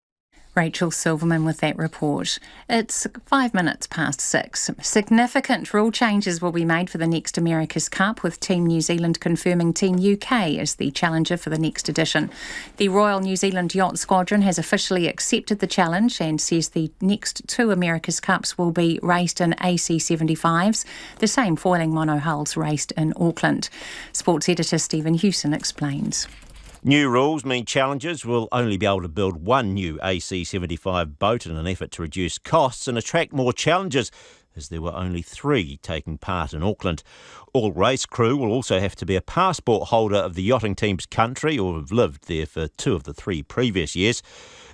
Rachel Silverman with that report. It's 5 minutes past 6. Significant rule changes will be made for the next America's Cup, with Team New Zealand confirming Team UK as the challenger for the next edition. The Royal New Zealand Yacht Squadron has officially accepted the challenge and says the next 2 America's Cups will be raced in AC-75s, the same foiling monohulls raced in Auckland. Sports editor Stephen Hewson explains. New rules mean challengers will only be able to build one new AC-75 boat in an effort to reduce costs and attract more challengers, as there were only 3 taking part in Auckland. All race crew will also have to be a passport holder of the yachting team's country or have lived there for 2 of the 3 previous years.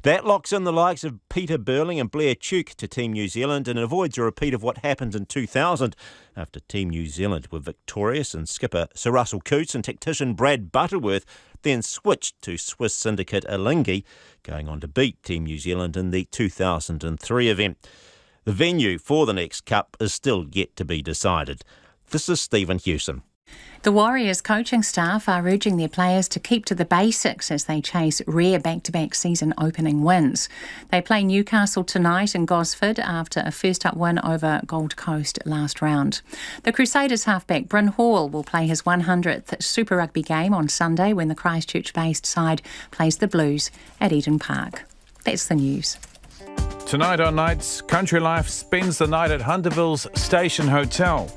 That locks in the likes of Peter Burling and Blair Tuke to Team New Zealand and avoids a repeat of what happened in 2000 after Team New Zealand were victorious and skipper Sir Russell Coutts and tactician Brad Butterworth then switched to Swiss syndicate Alinghi, going on to beat Team New Zealand in the 2003 event. The venue for the next Cup is still yet to be decided. This is Stephen Hewson. The Warriors coaching staff are urging their players to keep to the basics as they chase rare back-to-back season opening wins. They play Newcastle tonight in Gosford after a first-up win over Gold Coast last round. The Crusaders halfback Bryn Hall will play his 100th Super Rugby game on Sunday when the Christchurch-based side plays the Blues at Eden Park. That's the news. Tonight on Nights, Country Life spends the night at Hunterville's Station Hotel.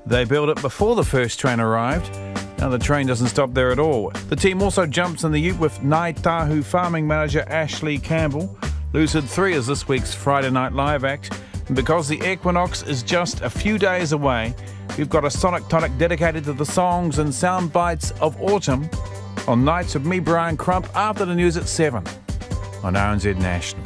They built it before the first train arrived. Now the train doesn't stop there at all. The team also jumps in the ute with Ngai Tahu farming manager Ashley Campbell. Lucid 3 is this week's Friday Night Live act. And because the equinox is just a few days away, we've got a sonic tonic dedicated to the songs and sound bites of autumn on Nights with me, Brian Crump, after the news at 7 on RNZ National.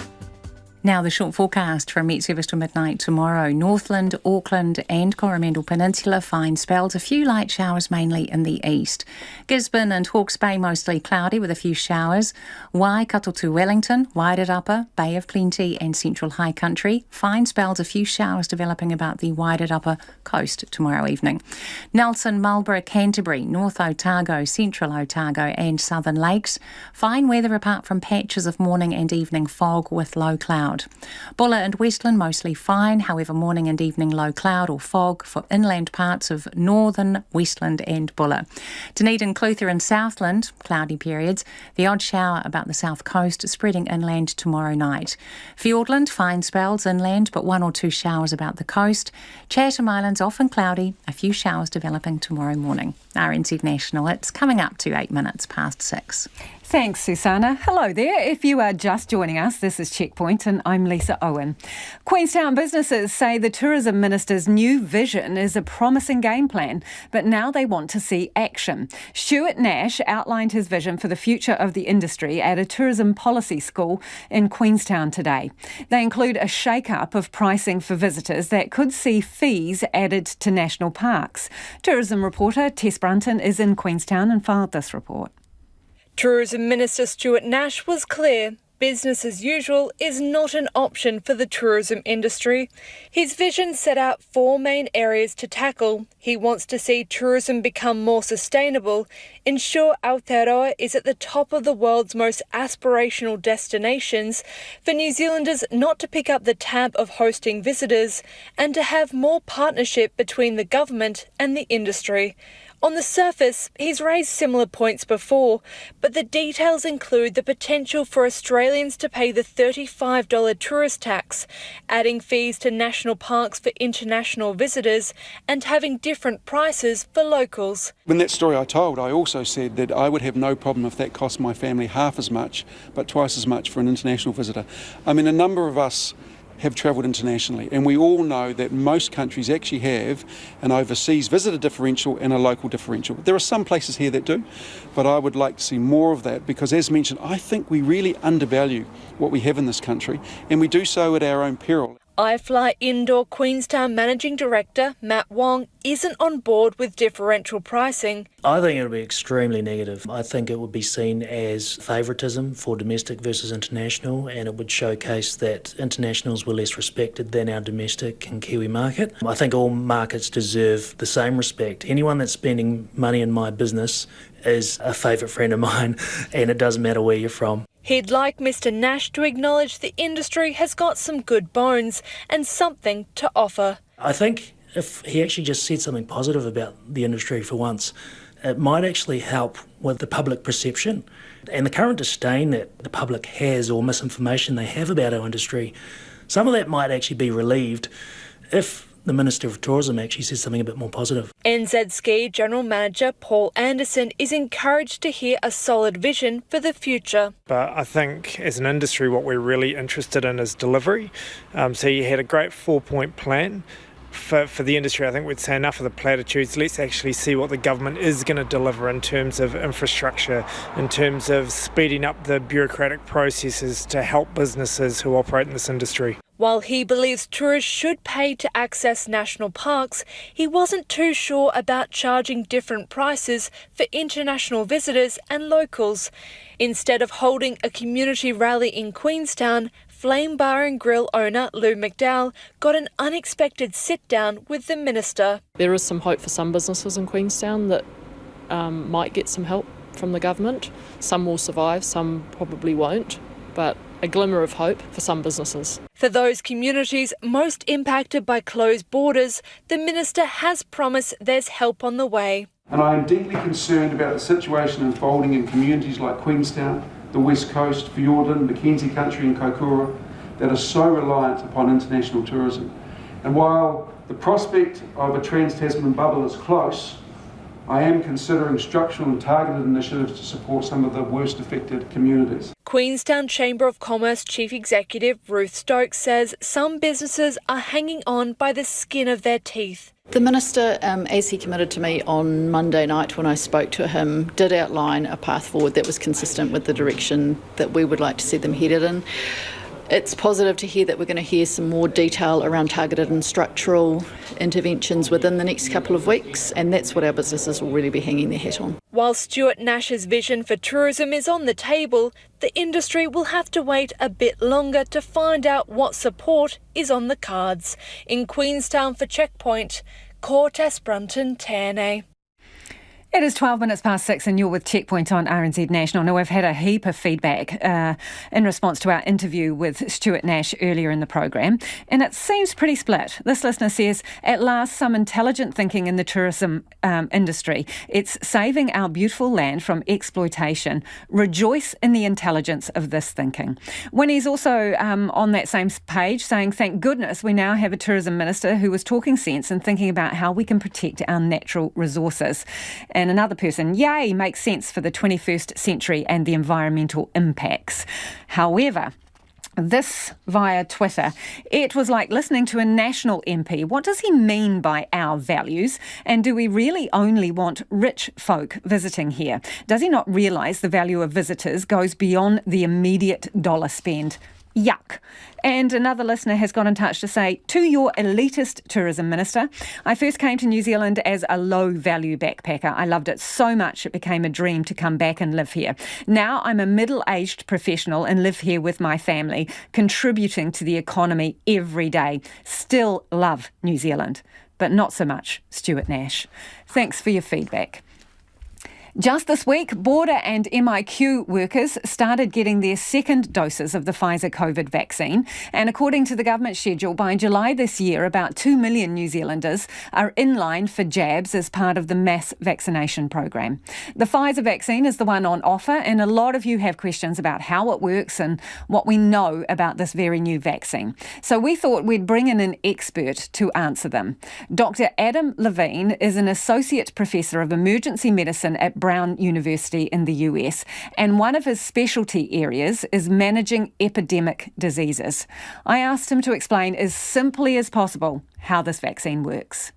Now the short forecast from Met Service to midnight tomorrow. Northland, Auckland and Coromandel Peninsula, fine spells, a few light showers mainly in the east. Gisborne and Hawke's Bay mostly cloudy with a few showers. Waikato to Wellington, Wairarapa, Bay of Plenty and Central High Country, fine spells, a few showers developing about the Wairarapa coast tomorrow evening. Nelson, Marlborough, Canterbury, North Otago, Central Otago and Southern Lakes, fine weather apart from patches of morning and evening fog with low cloud. Bulla and Westland mostly fine, however morning and evening low cloud or fog for inland parts of northern Westland and Bulla. Dunedin, Clutha and Southland, cloudy periods. The odd shower about the south coast spreading inland tomorrow night. Fiordland, fine spells inland but 1 or 2 showers about the coast. Chatham Islands often cloudy, a few showers developing tomorrow morning. RNZ National, it's coming up to 8 minutes past 6. Thanks, Susanna. Hello there. If you are just joining us, this is Checkpoint and I'm Lisa Owen. Queenstown businesses say the Tourism Minister's new vision is a promising game plan, but now they want to see action. Stuart Nash outlined his vision for the future of the industry at a tourism policy school in Queenstown today. They include a shake-up of pricing for visitors that could see fees added to national parks. Tourism reporter Tess Brunton is in Queenstown and filed this report. Tourism Minister Stuart Nash was clear. business as usual is not an option for the tourism industry. His vision set out 4 main areas to tackle. He wants to see tourism become more sustainable, ensure Aotearoa is at the top of the world's most aspirational destinations, for New Zealanders not to pick up the tab of hosting visitors, and to have more partnership between the government and the industry. On the surface, he's raised similar points before, but the details include the potential for Australians to pay the $35 tourist tax, adding fees to national parks for international visitors, and having different prices for locals. In that story I told, I also said that I would have no problem if that cost my family half as much, but twice as much for an international visitor. I mean, a number of us have travelled internationally, and we all know that most countries actually have an overseas visitor differential and a local differential. There are some places here that do, but I would like to see more of that because, as mentioned, I think we really undervalue what we have in this country, and we do so at our own peril. iFly Indoor Queenstown Managing Director Matt Wong isn't on board with differential pricing. I think it would be extremely negative. I think it would be seen as favouritism for domestic versus international, and it would showcase that internationals were less respected than our domestic and Kiwi market. I think all markets deserve the same respect. Anyone that's spending money in my business is a favourite friend of mine, and it doesn't matter where you're from. He'd like Mr. Nash to acknowledge the industry has got some good bones and something to offer. I think if he actually just said something positive about the industry for once, it might actually help with the public perception and the current disdain that the public has or misinformation they have about our industry. Some of that might actually be relieved if the Minister of Tourism actually says something a bit more positive. NZ Ski General Manager Paul Anderson is encouraged to hear a solid vision for the future. But I think as an industry what we're really interested in is delivery. So you had a great 4-point plan. For the industry, I think we'd say enough of the platitudes. Let's actually see what the government is going to deliver in terms of infrastructure, in terms of speeding up the bureaucratic processes to help businesses who operate in this industry. While he believes tourists should pay to access national parks, he wasn't too sure about charging different prices for international visitors and locals. Instead of holding a community rally in Queenstown, Flame Bar and Grill owner Lou McDowell got an unexpected sit-down with the minister. There is some hope for some businesses in Queenstown that might get some help from the government. Some will survive, some probably won't, but a glimmer of hope for some businesses. For those communities most impacted by closed borders, the minister has promised there's help on the way. And I am deeply concerned about the situation unfolding in communities like Queenstown, the West Coast, Fiordin, Mackenzie Country and Kokura that are so reliant upon international tourism. And while the prospect of a trans-Tasman bubble is close, I am considering structural and targeted initiatives to support some of the worst affected communities. Queenstown Chamber of Commerce Chief Executive Ruth Stokes says some businesses are hanging on by the skin of their teeth. The Minister, as he committed to me on Monday night when I spoke to him, did outline a path forward that was consistent with the direction that we would like to see them headed in. It's positive to hear that we're going to hear some more detail around targeted and structural interventions within the next couple of weeks, and that's what our businesses will really be hanging their hat on. While Stuart Nash's vision for tourism is on the table, the industry will have to wait a bit longer to find out what support is on the cards. In Queenstown for Checkpoint, Cortes Brunton, Tane. It is 12 minutes past 6 and you're with Checkpoint on RNZ National. Now, we've had a heap of feedback in response to our interview with Stuart Nash earlier in the program, and it seems pretty split. This listener says, at last, some intelligent thinking in the tourism industry. It's saving our beautiful land from exploitation. Rejoice in the intelligence of this thinking. Winnie's also on that same page saying, thank goodness we now have a tourism minister who is talking sense and thinking about how we can protect our natural resources. And another person, yay, makes sense for the 21st century and the environmental impacts. However, this via Twitter, it was like listening to a national MP. What does he mean by our values? And do we really only want rich folk visiting here? Does he not realise the value of visitors goes beyond the immediate dollar spend? Yuck. And another listener has got in touch to say, to your elitist tourism minister, I first came to New Zealand as a low-value backpacker. I loved it so much it became a dream to come back and live here. Now I'm a middle-aged professional and live here with my family, contributing to the economy every day. Still love New Zealand, but not so much Stuart Nash. Thanks for your feedback. Just this week, border and MIQ workers started getting their second doses of the Pfizer COVID vaccine. And according to the government schedule, by July this year, about 2 million New Zealanders are in line for jabs as part of the mass vaccination program. The Pfizer vaccine is the one on offer, and a lot of you have questions about how it works and what we know about this very new vaccine. So we thought we'd bring in an expert to answer them. Dr. Adam Levine is an associate professor of emergency medicine at Brown University in the US, and one of his specialty areas is managing epidemic diseases. I asked him to explain as simply as possible how this vaccine works.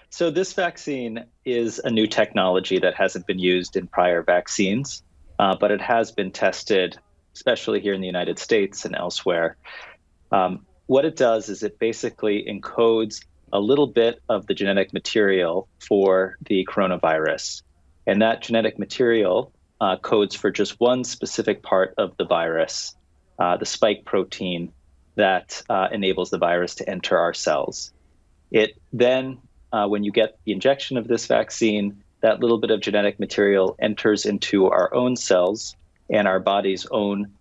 So this vaccine is a new technology that hasn't been used in prior vaccines, but it has been tested, especially here in the United States and elsewhere. What it does is it basically encodes a little bit of the genetic material for the coronavirus. And that genetic material codes for just one specific part of the virus, the spike protein that enables the virus to enter our cells. It then, when you get the injection of this vaccine, that little bit of genetic material enters into our own cells, and our body's own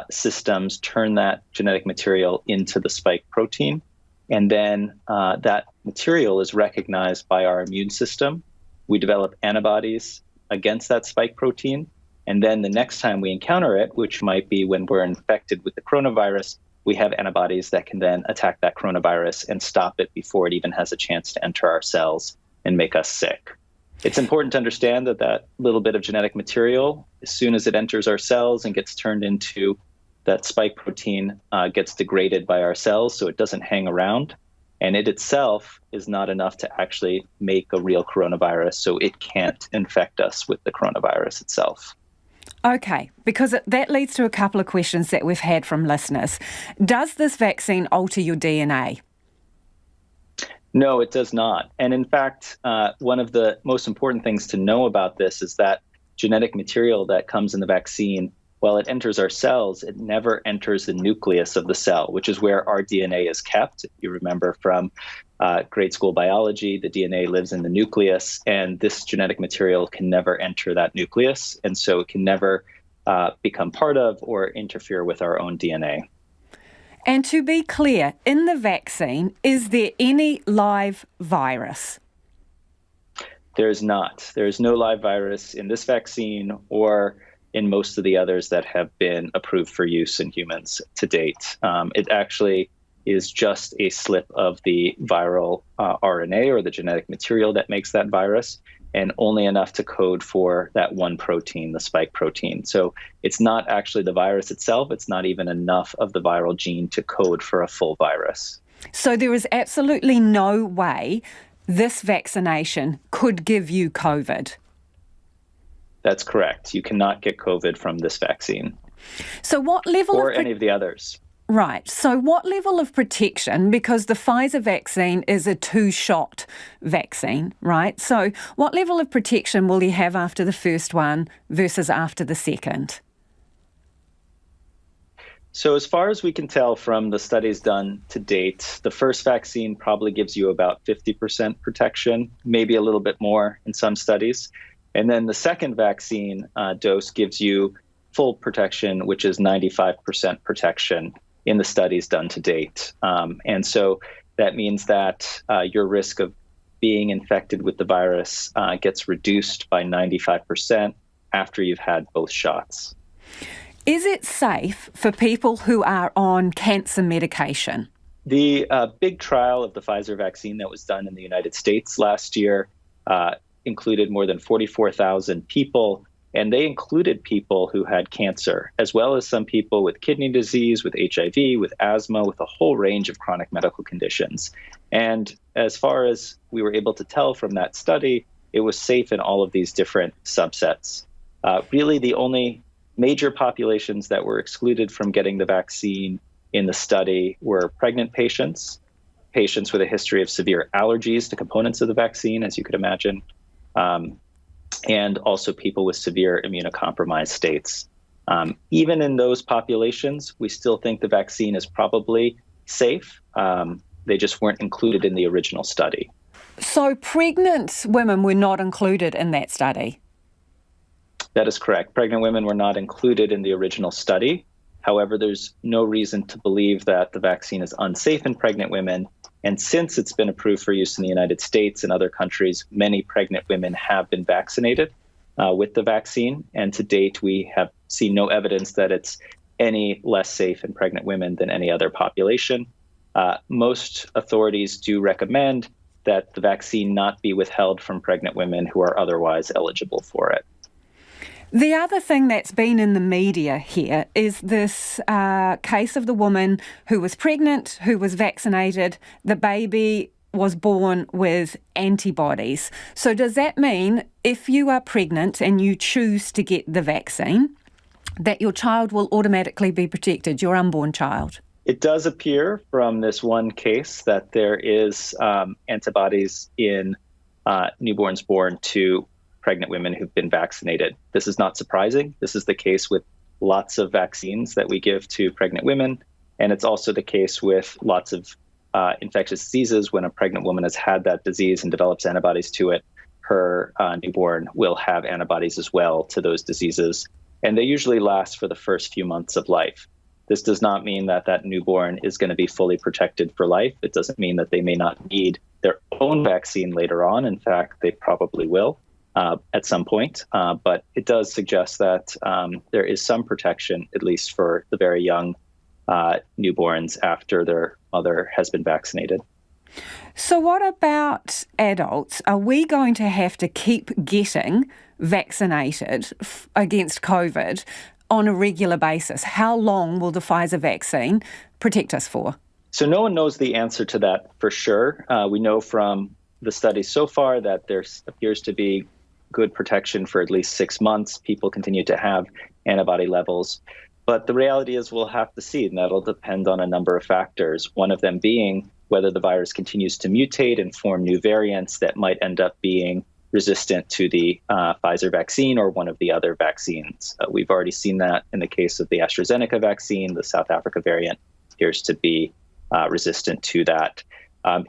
systems turn that genetic material into the spike protein. And then that material is recognized by our immune system. We develop antibodies against that spike protein. And then the next time we encounter it, which might be when we're infected with the coronavirus, we have antibodies that can then attack that coronavirus and stop it before it even has a chance to enter our cells and make us sick. It's important to understand that that little bit of genetic material, as soon as it enters our cells and gets turned into that spike protein, gets degraded by our cells, so it doesn't hang around. And it itself is not enough to actually make a real coronavirus, so it can't infect us with the coronavirus itself. Okay, because that leads to a couple of questions that we've had from listeners. Does this vaccine alter your DNA? No, it does not. And in fact, one of the most important things to know about this is that genetic material that comes in the vaccine, while it enters our cells, it never enters the nucleus of the cell, which is where our DNA is kept. If you remember from grade school biology, the DNA lives in the nucleus, and this genetic material can never enter that nucleus, and so it can never become part of or interfere with our own DNA. And to be clear, in the vaccine, is there any live virus? There is not. There is no live virus in this vaccine or in most of the others that have been approved for use in humans to date. It actually is just a slip of the viral RNA or the genetic material that makes that virus, and only enough to code for that one protein, the spike protein. So it's not actually the virus itself. It's not even enough of the viral gene to code for a full virus. So there is absolutely no way this vaccination could give you COVID? That's correct. You cannot get COVID from this vaccine. So what level or any of the others. Right. So what level of protection, because the Pfizer vaccine is a 2-shot vaccine, right? So what level of protection will you have after the first one versus after the second? So as far as we can tell from the studies done to date, the first vaccine probably gives you about 50% protection, maybe a little bit more in some studies. And then the second vaccine dose gives you full protection, which is 95% protection in the studies done to date. And so that means that your risk of being infected with the virus gets reduced by 95% after you've had both shots. Is it safe for people who are on cancer medication? The big trial of the Pfizer vaccine that was done in the United States last year included more than 44,000 people, and they included people who had cancer, as well as some people with kidney disease, with HIV, with asthma, with a whole range of chronic medical conditions. And as far as we were able to tell from that study, it was safe in all of these different subsets. Really, the only major populations that were excluded from getting the vaccine in the study were pregnant patients, patients with a history of severe allergies to components of the vaccine, as you could imagine, and also people with severe immunocompromised states. Even in those populations, we still think the vaccine is probably safe. They just weren't included in the original study. So pregnant women were not included in that study? That is correct. Pregnant women were not included in the original study. However, there's no reason to believe that the vaccine is unsafe in pregnant women. And since it's been approved for use in the United States and other countries, many pregnant women have been vaccinated with the vaccine. And to date, we have seen no evidence that it's any less safe in pregnant women than any other population. Most authorities do recommend that the vaccine not be withheld from pregnant women who are otherwise eligible for it. The other thing that's been in the media here is this case of the woman who was pregnant, who was vaccinated. The baby was born with antibodies. So does that mean if you are pregnant and you choose to get the vaccine, that your child will automatically be protected, your unborn child? It does appear from this one case that there is antibodies in newborns born to pregnant women who've been vaccinated. This is not surprising. This is the case with lots of vaccines that we give to pregnant women. And it's also the case with lots of infectious diseases. When a pregnant woman has had that disease and develops antibodies to it, her newborn will have antibodies as well to those diseases. And they usually last for the first few months of life. This does not mean that that newborn is going to be fully protected for life. It doesn't mean that they may not need their own vaccine later on. In fact, they probably will at some point. But it does suggest that there is some protection, at least for the very young newborns after their mother has been vaccinated. So what about adults? Are we going to have to keep getting vaccinated against COVID on a regular basis? How long will the Pfizer vaccine protect us for? So no one knows the answer to that for sure. We know from the study so far that there appears to be good protection for at least 6 months. People continue to have antibody levels. But the reality is we'll have to see, and that'll depend on a number of factors, one of them being whether the virus continues to mutate and form new variants that might end up being resistant to the Pfizer vaccine or one of the other vaccines. We've already seen that in the case of the AstraZeneca vaccine. The South Africa variant appears to be resistant to that.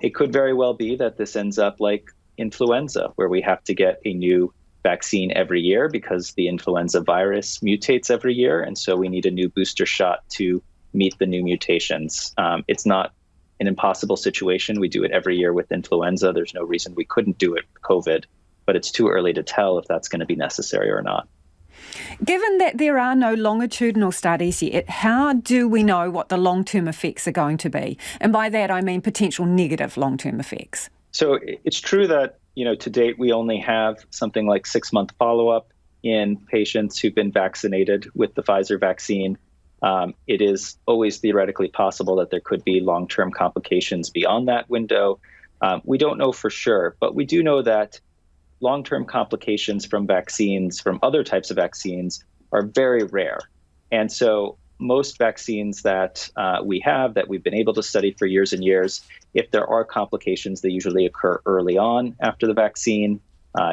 It could very well be that this ends up like influenza, where we have to get a new vaccine every year because the influenza virus mutates every year. And so we need a new booster shot to meet the new mutations. It's not an impossible situation. We do it every year with influenza. There's no reason we couldn't do it with COVID, but it's too early to tell if that's going to be necessary or not. Given that there are no longitudinal studies yet, how do we know what the long-term effects are going to be? And by that, I mean potential negative long-term effects. So it's true that, to date, we only have something like 6-month follow-up in patients who've been vaccinated with the Pfizer vaccine. It is always theoretically possible that there could be long-term complications beyond that window. We don't know for sure, but we do know that long-term complications from vaccines, from other types of vaccines, are very rare. And so most vaccines that we have, that we've been able to study for years and years, if there are complications, they usually occur early on after the vaccine,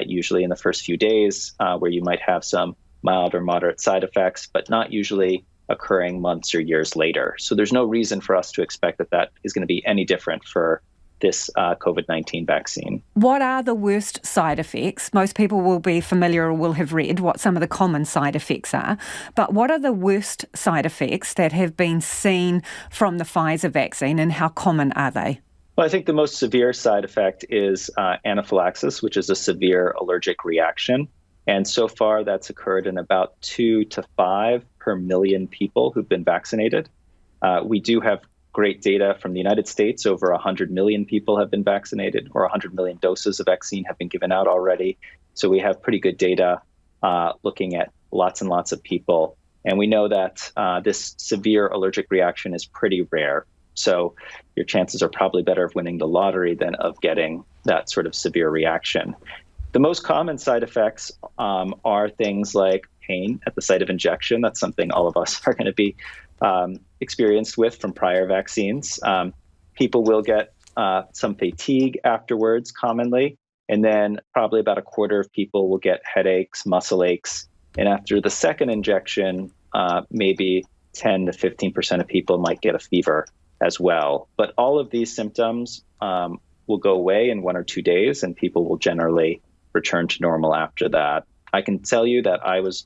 usually in the first few days, where you might have some mild or moderate side effects, but not usually occurring months or years later. So there's no reason for us to expect that that is going to be any different for this COVID-19 vaccine. What are the worst side effects? Most people will be familiar or will have read what some of the common side effects are. But what are the worst side effects that have been seen from the Pfizer vaccine, and how common are they? Well, I think the most severe side effect is anaphylaxis, which is a severe allergic reaction. And so far, that's occurred in about 2 to 5 per million people who've been vaccinated. We do have great data from the United States. Over 100 million people have been vaccinated, or 100 million doses of vaccine have been given out already. So we have pretty good data looking at lots and lots of people. And we know that this severe allergic reaction is pretty rare. So your chances are probably better of winning the lottery than of getting that sort of severe reaction. The most common side effects are things like pain at the site of injection. That's something all of us are going to be experienced with from prior vaccines. People will get some fatigue afterwards commonly, and then probably about a quarter of people will get headaches, muscle aches. And after the second injection, maybe 10 to 15% of people might get a fever as well. But all of these symptoms will go away in 1 or 2 days, and people will generally return to normal after that. I can tell you that I was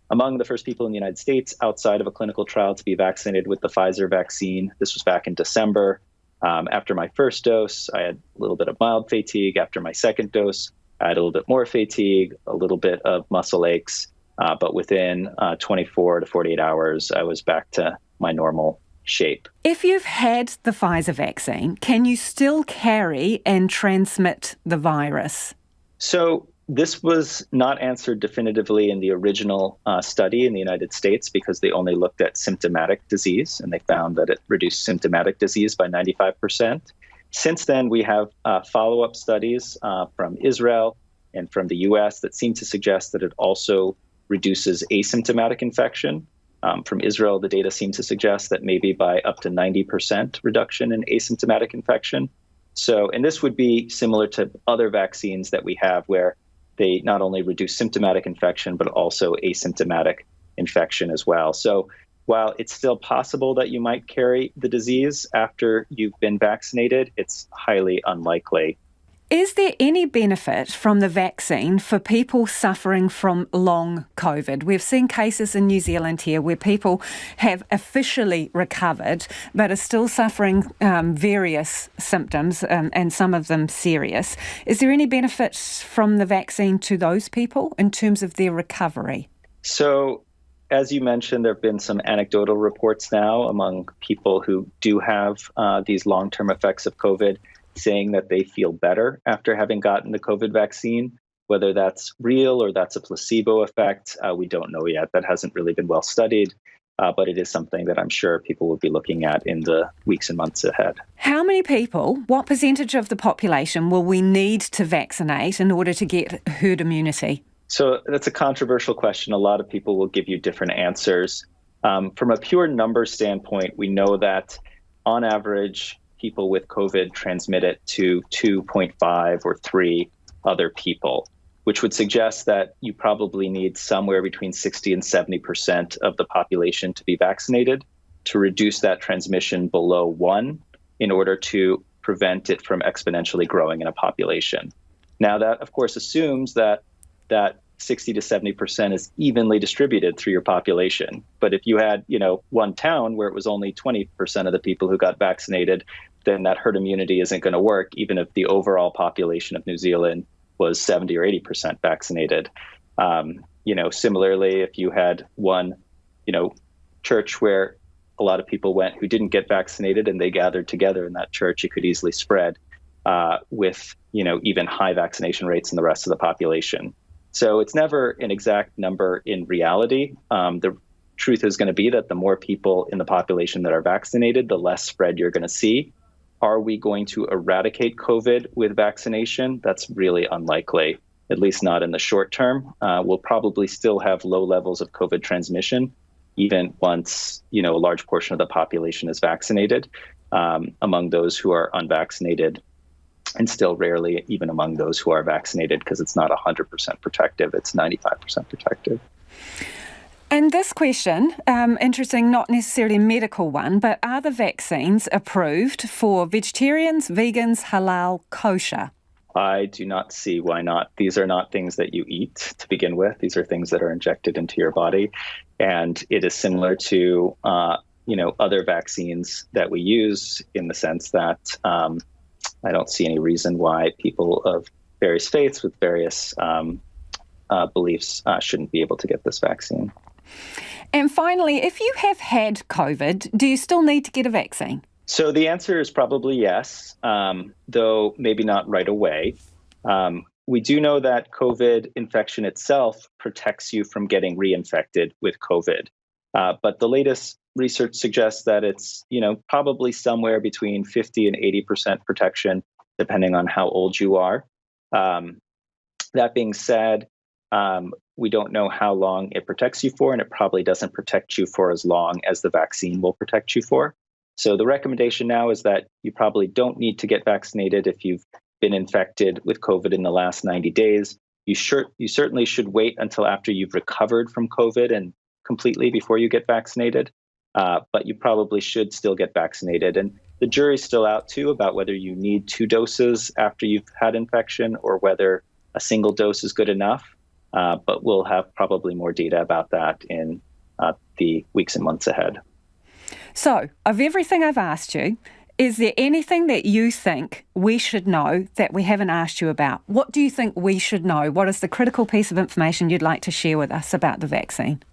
among the first people in the United States outside of a clinical trial to be vaccinated with the Pfizer vaccine. This was back in December. After my first dose, I had a little bit of mild fatigue. After my second dose, I had a little bit more fatigue, a little bit of muscle aches. But within 24 to 48 hours, I was back to my normal shape. If you've had the Pfizer vaccine, can you still carry and transmit the virus? So this was not answered definitively in the original study in the United States because they only looked at symptomatic disease, and they found that it reduced symptomatic disease by 95%. Since then, we have follow-up studies from Israel and from the US that seem to suggest that it also reduces asymptomatic infection. From Israel, the data seem to suggest that maybe by up to 90% reduction in asymptomatic infection. So, and this would be similar to other vaccines that we have where they not only reduce symptomatic infection, but also asymptomatic infection as well. So while it's still possible that you might carry the disease after you've been vaccinated, it's highly unlikely. Is there any benefit from the vaccine for people suffering from long COVID? We've seen cases in New Zealand here where people have officially recovered but are still suffering various symptoms and some of them serious. Is there any benefit from the vaccine to those people in terms of their recovery? So, as you mentioned, there have been some anecdotal reports now among people who do have these long-term effects of COVID, saying that they feel better after having gotten the COVID vaccine. Whether that's real or that's a placebo effect, we don't know yet. That hasn't really been well studied, but it is something that I'm sure people will be looking at in the weeks and months ahead. How many people, what percentage of the population will we need to vaccinate in order to get herd immunity? So that's a controversial question. A lot of people will give you different answers. From a pure number standpoint, we know that on average, people with COVID transmit it to 2.5 or 3 other people, which would suggest that you probably need somewhere between 60 and 70% of the population to be vaccinated to reduce that transmission below 1 in order to prevent it from exponentially growing in a population. Now, that, of course, assumes that 60 to 70% is evenly distributed through your population. But if you had, one town where it was only 20% of the people who got vaccinated, then that herd immunity isn't going to work, even if the overall population of New Zealand was 70 or 80% vaccinated. Similarly, if you had one, church where a lot of people went who didn't get vaccinated and they gathered together in that church, it could easily spread with, even high vaccination rates in the rest of the population. So it's never an exact number in reality. The truth is going to be that the more people in the population that are vaccinated, the less spread you're going to see. Are we going to eradicate COVID with vaccination? That's really unlikely, at least not in the short term. We'll probably still have low levels of COVID transmission, even once, a large portion of the population is vaccinated, among those who are unvaccinated, and still rarely even among those who are vaccinated, because it's not 100% protective, it's 95% protective. And this question, interesting, not necessarily a medical one, but are the vaccines approved for vegetarians, vegans, halal, kosher? I do not see why not. These are not things that you eat to begin with. These are things that are injected into your body. And it is similar to, other vaccines that we use, in the sense that I don't see any reason why people of various faiths with various beliefs shouldn't be able to get this vaccine. And finally, if you have had COVID, do you still need to get a vaccine? So the answer is probably yes, though maybe not right away. We do know that COVID infection itself protects you from getting reinfected with COVID. But the latest research suggests that it's, probably somewhere between 50 and 80% protection, depending on how old you are. That being said, We don't know how long it protects you for, and it probably doesn't protect you for as long as the vaccine will protect you for. So the recommendation now is that you probably don't need to get vaccinated if you've been infected with COVID in the last 90 days. You certainly should wait until after you've recovered from COVID and completely before you get vaccinated. But you probably should still get vaccinated. And the jury's still out too about whether you need 2 doses after you've had infection or whether a single dose is good enough. But we'll have probably more data about that in the weeks and months ahead. So, of everything I've asked you, is there anything that you think we should know that we haven't asked you about? What do you think we should know? What is the critical piece of information you'd like to share with us about the vaccine?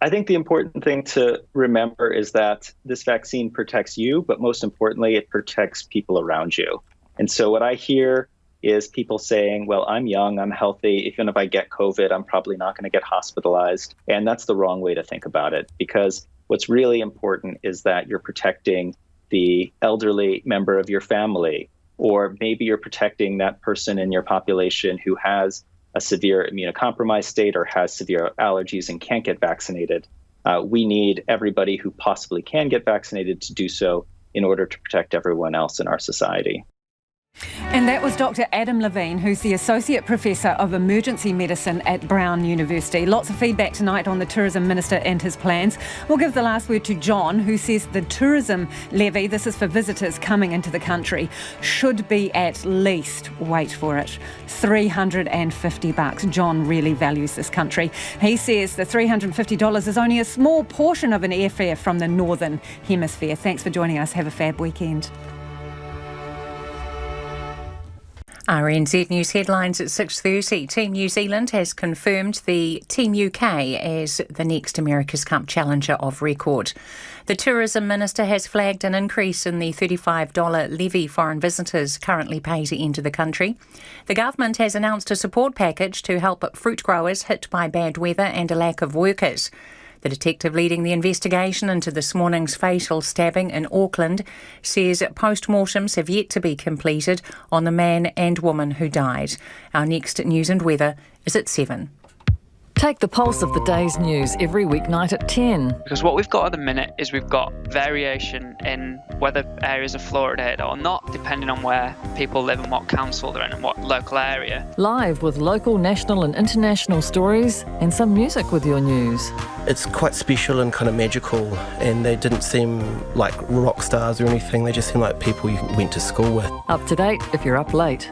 I think the important thing to remember is that this vaccine protects you, but most importantly, it protects people around you. And so what I hear is people saying, well, I'm young, I'm healthy. Even if I get COVID, I'm probably not going to get hospitalized. And that's the wrong way to think about it, because what's really important is that you're protecting the elderly member of your family, or maybe you're protecting that person in your population who has a severe immunocompromised state or has severe allergies and can't get vaccinated. We need everybody who possibly can get vaccinated to do so in order to protect everyone else in our society. And that was Dr. Adam Levine, who's the Associate Professor of Emergency Medicine at Brown University. Lots of feedback tonight on the Tourism Minister and his plans. We'll give the last word to John, who says the tourism levy, this is for visitors coming into the country, should be at least, wait for it, $350. John really values this country. He says the $350 is only a small portion of an airfare from the Northern Hemisphere. Thanks for joining us. Have a fab weekend. RNZ News headlines at 6:30. Team New Zealand has confirmed the Team UK as the next America's Cup challenger of record. The Tourism Minister has flagged an increase in the $35 levy foreign visitors currently pay to enter the country. The government has announced a support package to help fruit growers hit by bad weather and a lack of workers. The detective leading the investigation into this morning's fatal stabbing in Auckland says post-mortems have yet to be completed on the man and woman who died. Our next news and weather is at 7. Take the pulse of the day's news every weeknight at 10. Because what we've got at the minute is we've got variation in whether areas of Florida hit or not, depending on where people live and what council they're in and what local area. Live with local, national and international stories and some music with your news. It's quite special and kind of magical, and they didn't seem like rock stars or anything. They just seemed like people you went to school with. Up to date if you're up late.